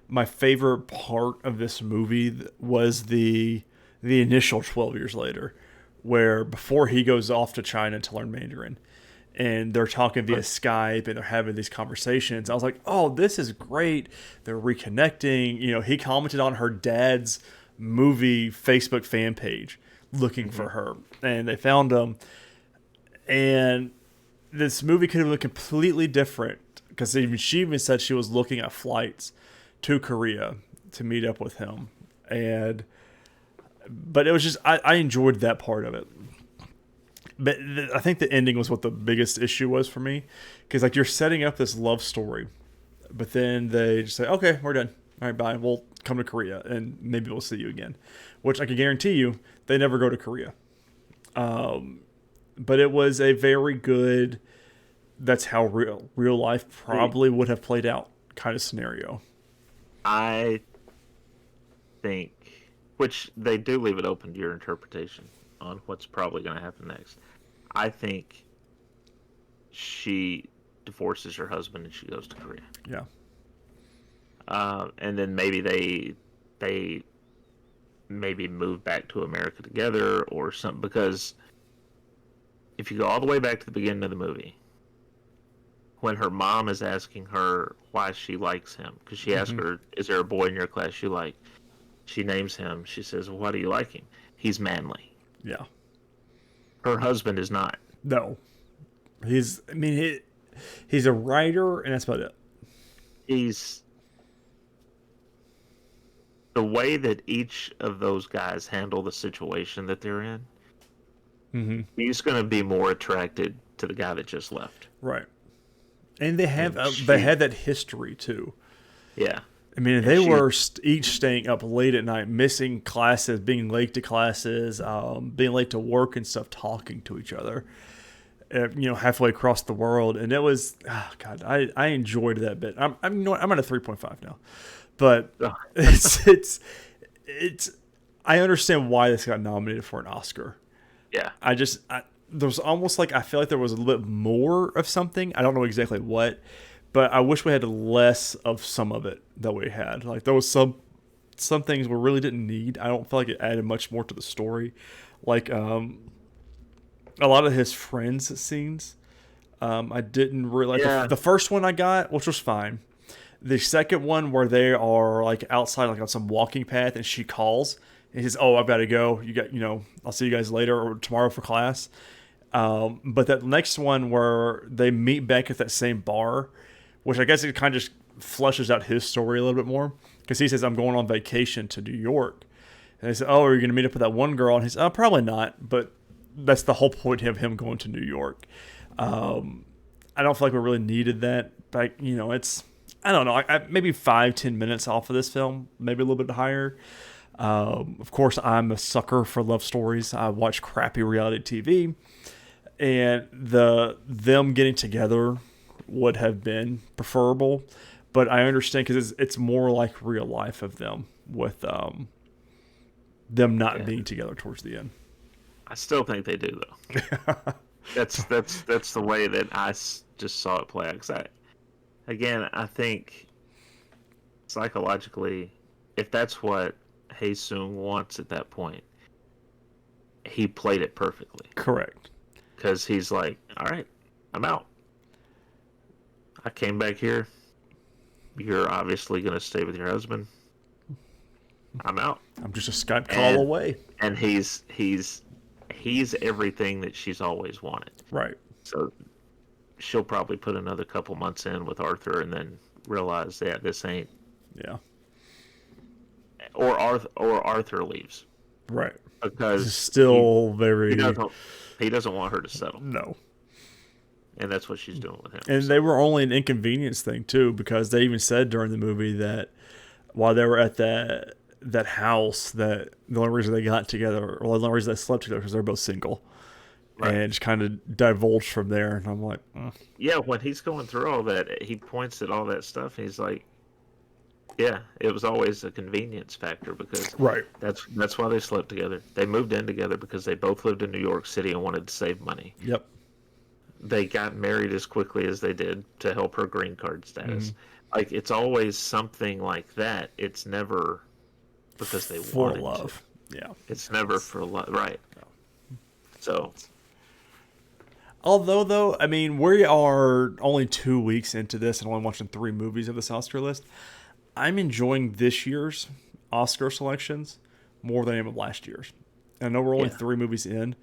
Speaker 1: my favorite part of this movie was the initial 12 years later, where before he goes off to China to learn Mandarin, and they're talking via Skype and they're having these conversations. I was like, oh, this is great. They're reconnecting. You know, he commented on her dad's movie Facebook fan page looking for her, and they found him. And this movie could have been completely different, because she even said she was looking at flights to Korea to meet up with him. But it was just, I enjoyed that part of it. But I think the ending was what the biggest issue was for me, because like you're setting up this love story, but then they just say, okay, we're done. All right, bye. We'll come to Korea and maybe we'll see you again, which I can guarantee you they never go to Korea. But it was a very good, that's how real life probably would have played out kind of scenario.
Speaker 2: I think, which they do leave it open to your interpretation on what's probably going to happen next. I think she divorces her husband and she goes to Korea.
Speaker 1: Yeah.
Speaker 2: And then maybe they maybe move back to America together or something, because if you go all the way back to the beginning of the movie, when her mom is asking her why she likes him, because she asked her, is there a boy in your class you like? She names him. She says, well, why do you like him? He's manly.
Speaker 1: Yeah.
Speaker 2: Her husband is not.
Speaker 1: No. He's a writer, and that's about it.
Speaker 2: He's... The way that each of those guys handle the situation that they're in
Speaker 1: Mm-hmm.
Speaker 2: he's going to be more attracted to the guy that just left.
Speaker 1: Right. And they have
Speaker 2: And
Speaker 1: they
Speaker 2: she,
Speaker 1: had that history too.
Speaker 2: yeah,
Speaker 1: I mean,
Speaker 2: and
Speaker 1: they
Speaker 2: she,
Speaker 1: were each staying up late at night, missing classes, being late to classes, being late to work and stuff, talking to each other, halfway across the world. And it was, oh God, I enjoyed that bit. I'm at a 3.5 now, but
Speaker 2: oh,
Speaker 1: it's, I understand why this got nominated for an Oscar.
Speaker 2: yeah,
Speaker 1: There's almost like, I feel like there was a little bit more of something. I don't know exactly what, but I wish we had less of some of it that we had. Like there was some things we really didn't need. I don't feel like it added much more to the story. Like a lot of his friends scenes. I didn't really like
Speaker 2: yeah,
Speaker 1: the first one I got, which was fine. The second one where they are like outside, like on some walking path, and she calls and he says, "Oh, I've got to go. I'll see you guys later or tomorrow for class." But that next one where they meet back at that same bar, which I guess it kind of just flushes out his story a little bit more because he says, "I'm going on vacation to New York," and they say, "Oh, are you going to meet up with that one girl?" And he says, "Oh, probably not," but that's the whole point of him going to New York. I don't feel like we really needed that, but it's, I don't know, maybe 5-10 minutes off of this film, maybe a little bit higher. Of course, I'm a sucker for love stories. I watch crappy reality TV, and them getting together would have been preferable. But I understand because it's more like real life of them with them not
Speaker 2: yeah.
Speaker 1: being together towards the end.
Speaker 2: I still think they do though. That's the way that just saw it play out. 'Cause I think psychologically, if that's what Hae Sung wants at that point, he played it perfectly.
Speaker 1: Correct.
Speaker 2: Because he's like, all right, I'm out. I came back here. You're obviously going to stay with your husband. I'm out.
Speaker 1: I'm just a Skype call
Speaker 2: And
Speaker 1: away.
Speaker 2: and he's everything that she's always wanted.
Speaker 1: Right.
Speaker 2: So she'll probably put another couple months in with Arthur and then realize, yeah, this ain't.
Speaker 1: Yeah.
Speaker 2: Or Arthur leaves
Speaker 1: Right.
Speaker 2: because
Speaker 1: It's still very.
Speaker 2: he doesn't want her to settle,
Speaker 1: No.
Speaker 2: and that's what she's doing with him.
Speaker 1: And they were only an inconvenience thing too, because they even said during the movie that while they were at that house, that the only reason they got together, or the only reason they slept together, because they're both single,
Speaker 2: Right.
Speaker 1: and just kind of divulged from there. And I'm like,
Speaker 2: Yeah, when he's going through all that, he points at all that stuff, and he's like, yeah, it was always a convenience factor because
Speaker 1: right.
Speaker 2: that's why they slept together. They moved in together because they both lived in New York City and wanted to save money.
Speaker 1: Yep.
Speaker 2: They got married as quickly as they did to help her green card status. Like, it's always something like that. It's never because they
Speaker 1: For
Speaker 2: wanted
Speaker 1: love.
Speaker 2: to.
Speaker 1: Yeah.
Speaker 2: It's never for love, right? So,
Speaker 1: Although, though, I mean, we are only 2 weeks into this and only watching 3 movies of this Oscar list. I'm enjoying this year's Oscar selections more than I am of last year's. I know we're only 3 movies in,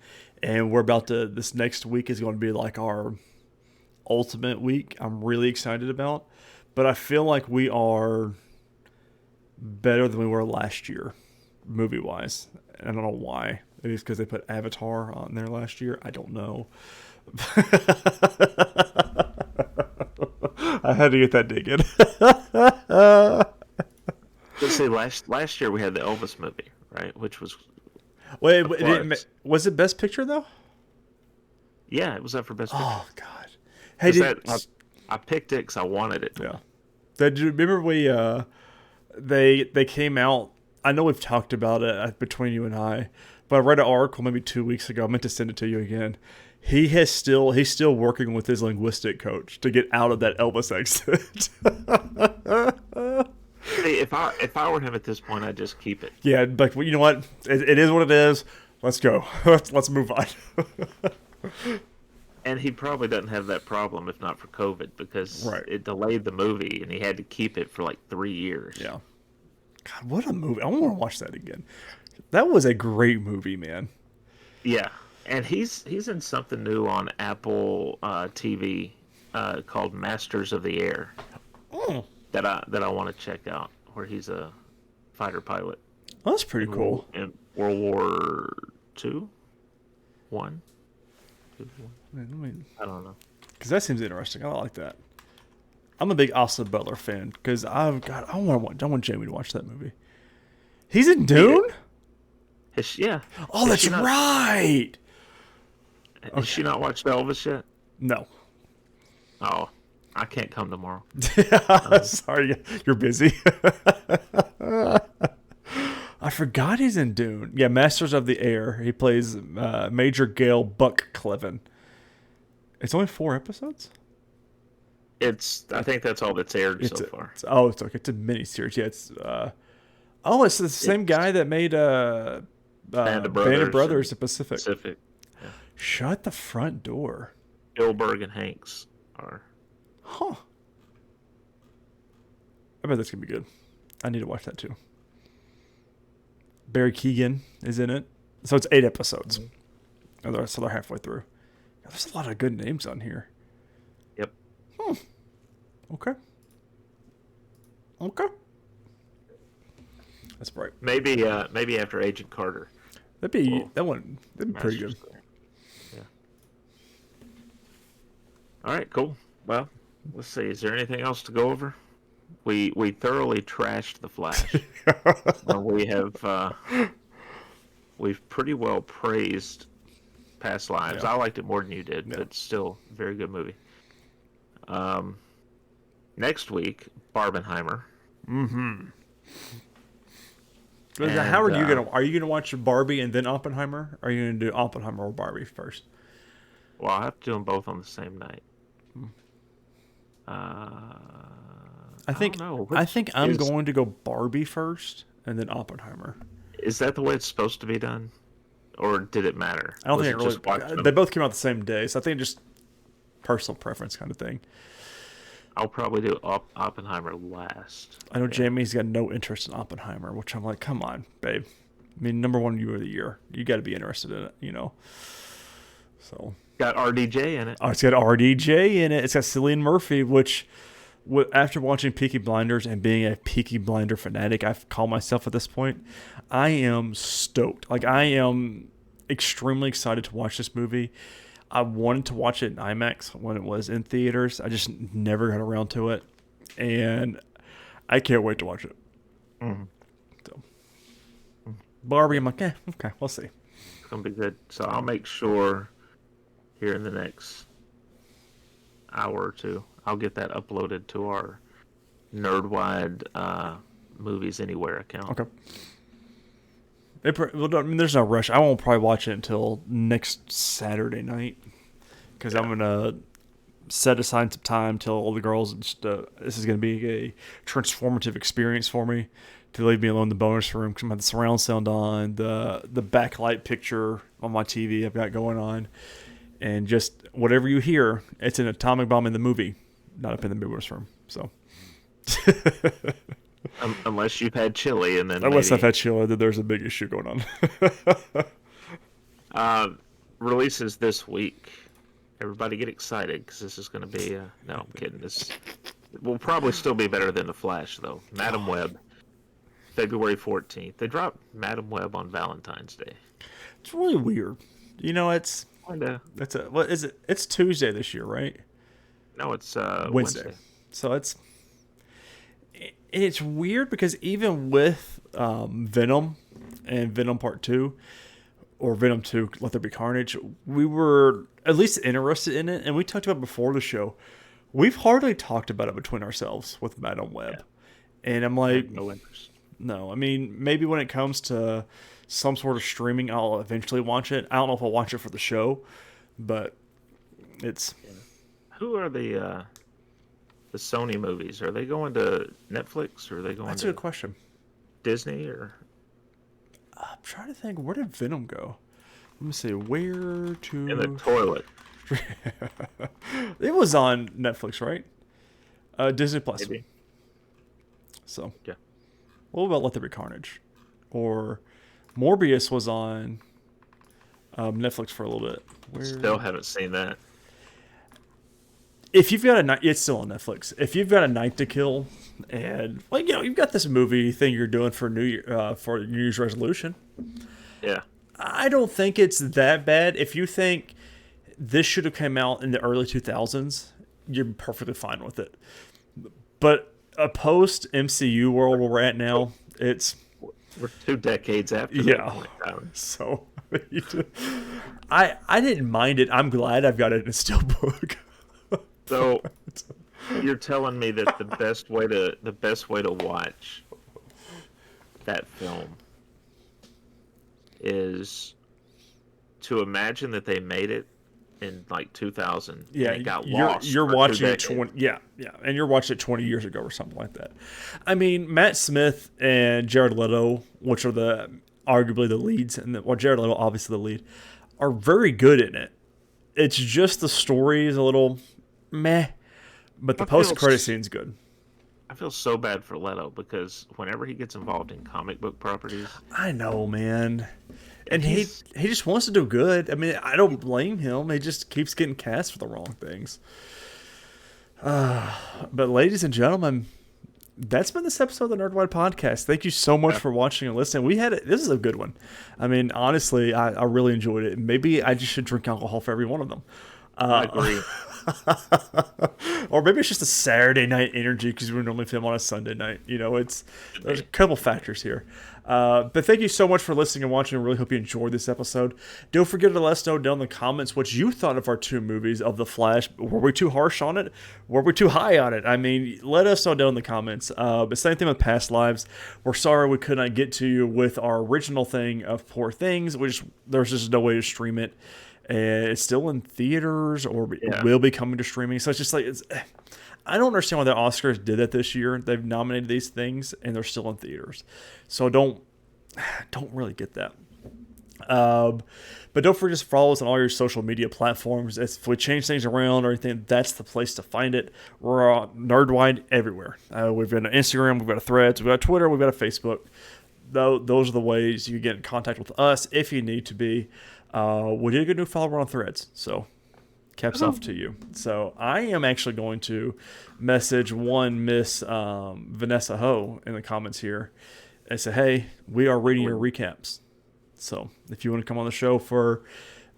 Speaker 1: and we're about to. This next week is going to be like our ultimate week. I'm really excited about, but I feel like we are better than we were last year, movie wise. I don't know why. Maybe it's because they put Avatar on there last year. I don't know. I had to get that dig in.
Speaker 2: let's say last year we had the Elvis movie, right? Which was
Speaker 1: Wait, was it Best Picture though?
Speaker 2: yeah, it was up for Best Picture.
Speaker 1: Oh God! Hey,
Speaker 2: I picked it because I wanted it.
Speaker 1: Yeah. Did you remember they came out? I know we've talked about it between you and I, but I read an article maybe 2 weeks ago. I meant to send it to you again. He's still working with his linguistic coach to get out of that Elvis accent.
Speaker 2: Hey, if I were him at this point, I'd just keep it.
Speaker 1: Yeah, but you know what? It is what it is. Let's go. Let's move on.
Speaker 2: And he probably doesn't have that problem if not for COVID because it delayed the movie and he had to keep it for like 3 years.
Speaker 1: Yeah. God, what a movie. I want to watch that again. That was a great movie, man.
Speaker 2: Yeah. And he's in something new on Apple TV called Masters of the Air that I want to check out, where he's a fighter pilot.
Speaker 1: Oh, that's pretty cool.
Speaker 2: In World War II? 1, 2, 1. I don't know.
Speaker 1: Because that seems interesting. I like that. I'm a big Austin Butler fan because I want Jamie to watch that movie. He's in Dune?
Speaker 2: Yeah.
Speaker 1: Oh, that's right.
Speaker 2: Has she not watched Elvis yet?
Speaker 1: No.
Speaker 2: Oh, I can't come tomorrow.
Speaker 1: Sorry, you're busy. I forgot he's in Dune. Yeah, Masters of the Air. He plays Major Gale Buck Cleven. It's only 4 episodes?
Speaker 2: I think that's all that's aired so far.
Speaker 1: It's a miniseries. Yeah, it's the same guy that made Band of Brothers at Pacific.
Speaker 2: Yeah.
Speaker 1: Shut the front door.
Speaker 2: Spielberg and Hanks are.
Speaker 1: Huh. I bet that's going to be good. I need to watch that too. Barry Keoghan is in it. So it's 8 episodes. Mm-hmm. So they're halfway through. There's a lot of good names on here.
Speaker 2: Yep.
Speaker 1: Okay. That's bright.
Speaker 2: Maybe after Agent Carter.
Speaker 1: That'd be pretty good.
Speaker 2: Yeah. All right, cool. Well, let's see. Is there anything else to go over? We thoroughly trashed The Flash. We've pretty well praised Past Lives.
Speaker 1: Yeah.
Speaker 2: I liked it more than you did, but still a very good movie. Next week, Barbenheimer.
Speaker 1: Mm-hmm. How are you gonna watch Barbie and then Oppenheimer? Or are you gonna do Oppenheimer or Barbie first?
Speaker 2: Well, I'll have to do them both on the same night.
Speaker 1: I think I'm going to go Barbie first and then Oppenheimer.
Speaker 2: Is that the way it's supposed to be done, or did it matter?
Speaker 1: I don't think it really. They both came out the same day, so I think just personal preference kind of thing.
Speaker 2: I'll probably do Oppenheimer last.
Speaker 1: I know Jamie's got no interest in Oppenheimer, which I'm like, come on, babe. I mean, number 1 movie of the year. You got to be interested in it, you know. So
Speaker 2: got RDJ in it.
Speaker 1: Oh, it's got RDJ in it. It's got Cillian Murphy, which, after watching Peaky Blinders and being a Peaky Blinder fanatic, I've called myself at this point, I am stoked. Like, I am extremely excited to watch this movie. I wanted to watch it in IMAX when it was in theaters. I just never got around to it. And I can't wait to watch it.
Speaker 2: Mm-hmm.
Speaker 1: So, Barbie, I'm like, okay, we'll see.
Speaker 2: It's going to be good. So I'll make sure here in the next hour or two, I'll get that uploaded to our Nerdwide Movies Anywhere account.
Speaker 1: Okay. There's no rush. I won't probably watch it until next Saturday night because I'm gonna set aside some time till all the girls. This is gonna be a transformative experience for me to leave me alone in the bonus room because I'm gonna have the surround sound on, the backlight picture on my TV I've got going on, and just whatever you hear, it's an atomic bomb in the movie, not up in the bonus room. So.
Speaker 2: Unless you've had chili, and then
Speaker 1: unless I've had chili, then there's a big issue going
Speaker 2: on. Releases this week. Everybody get excited because this is going to be. No, I'm kidding. This will probably still be better than The Flash, though. Madam Web, February 14th. They dropped Madam Web on Valentine's Day.
Speaker 1: It's really weird. You know, it's what is it? It's Tuesday this year, right?
Speaker 2: No, it's Wednesday.
Speaker 1: So it's weird because even with Venom and Venom Part 2 or Venom 2, Let There Be Carnage, we were at least interested in it. And we talked about it before the show. We've hardly talked about it between ourselves with Madam Web. Yeah. And I'm like,
Speaker 2: no interest.
Speaker 1: No, I mean, maybe when it comes to some sort of streaming, I'll eventually watch it. I don't know if I'll watch it for the show, but it's...
Speaker 2: Yeah. Who are the Sony movies? Are they going to Netflix or are they going
Speaker 1: That's
Speaker 2: to
Speaker 1: a good question.
Speaker 2: Disney or?
Speaker 1: I'm trying to think. Where did Venom go? Let me see. Where to?
Speaker 2: In the toilet.
Speaker 1: It was on Netflix, right? Disney Plus.
Speaker 2: Maybe.
Speaker 1: So.
Speaker 2: Yeah.
Speaker 1: What about Let There Be Carnage? Or Morbius was on Netflix for a little bit.
Speaker 2: Still haven't seen that.
Speaker 1: If you've got a night, it's still on Netflix. If you've got a night to kill, and you've got this movie thing you're doing for New Year's resolution.
Speaker 2: Yeah.
Speaker 1: I don't think it's that bad. If you think this should have come out in the early 2000s, you're perfectly fine with it. But a post MCU world where we're at now, it's
Speaker 2: We're 2 decades after that
Speaker 1: yeah.
Speaker 2: point, Tyler.
Speaker 1: So I didn't mind it. I'm glad I've got it in a steelbook.
Speaker 2: So you're telling me that the best way to watch that film is to imagine that they made it in like 2000
Speaker 1: Yeah,
Speaker 2: and it got
Speaker 1: you're
Speaker 2: lost
Speaker 1: you're
Speaker 2: for
Speaker 1: watching
Speaker 2: 2
Speaker 1: it
Speaker 2: decades.
Speaker 1: 20 yeah, and you're watching it 20 years ago or something like that. I mean, Matt Smith and Jared Leto, which are the arguably the leads, and Jared Leto obviously the lead, are very good in it. It's just the story is a little meh, but the
Speaker 2: I feel
Speaker 1: post credit
Speaker 2: s-
Speaker 1: scene's good.
Speaker 2: I feel so bad for Leto because whenever he gets involved in comic book properties,
Speaker 1: I know, man. And
Speaker 2: and he's
Speaker 1: he just wants to do good. I mean, I don't blame him. He just keeps getting cast for the wrong things. But ladies and gentlemen, that's been this episode of the Nerdwide Podcast. Thank you so much for watching and listening. This is a good one. I mean, honestly, I really enjoyed it. Maybe I just should drink alcohol for every one of them.
Speaker 2: I agree.
Speaker 1: Or maybe it's just a Saturday night energy because we normally film on a Sunday night. There's a couple factors here. But thank you so much for listening and watching. I really hope you enjoyed this episode. Don't forget to let us know down in the comments what you thought of our 2 movies of The Flash. Were we too harsh on it? Were we too high on it? I mean, let us know down in the comments. But same thing with Past Lives. We're sorry we could not get to you with our original thing of Poor Things, which there's just no way to stream it. And it's still in theaters or will be coming to streaming. So it's just like, I don't understand why the Oscars did that this year. They've nominated these things and they're still in theaters. So don't really get that. But don't forget to follow us on all your social media platforms. If we change things around or anything, that's the place to find it. We're on Nerdwide everywhere. We've got an Instagram, we've got a Threads, we've got a Twitter, we've got a Facebook. Those are the ways you get in contact with us if you need to be. We did get a new follower on Threads, so caps off to you. So I am actually going to message one Miss Vanessa Ho in the comments here and say, hey, we are reading your recaps. So if you want to come on the show for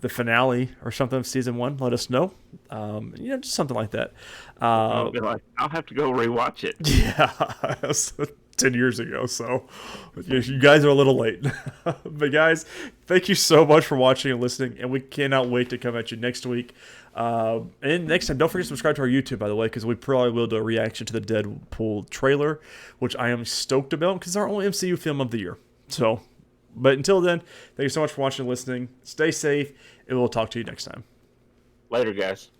Speaker 1: the finale or something of season 1, let us know. Just something like that.
Speaker 2: I'll be like, I'll have to go rewatch it.
Speaker 1: Yeah, that was 10 years ago, so you guys are a little late. But guys, thank you so much for watching and listening, and we cannot wait to come at you next week. And next time, don't forget to subscribe to our YouTube, by the way, because we probably will do a reaction to the Deadpool trailer, which I am stoked about because it's our only MCU film of the year. So, but until then, thank you so much for watching and listening. Stay safe, and we'll talk to you next time.
Speaker 2: Later, guys.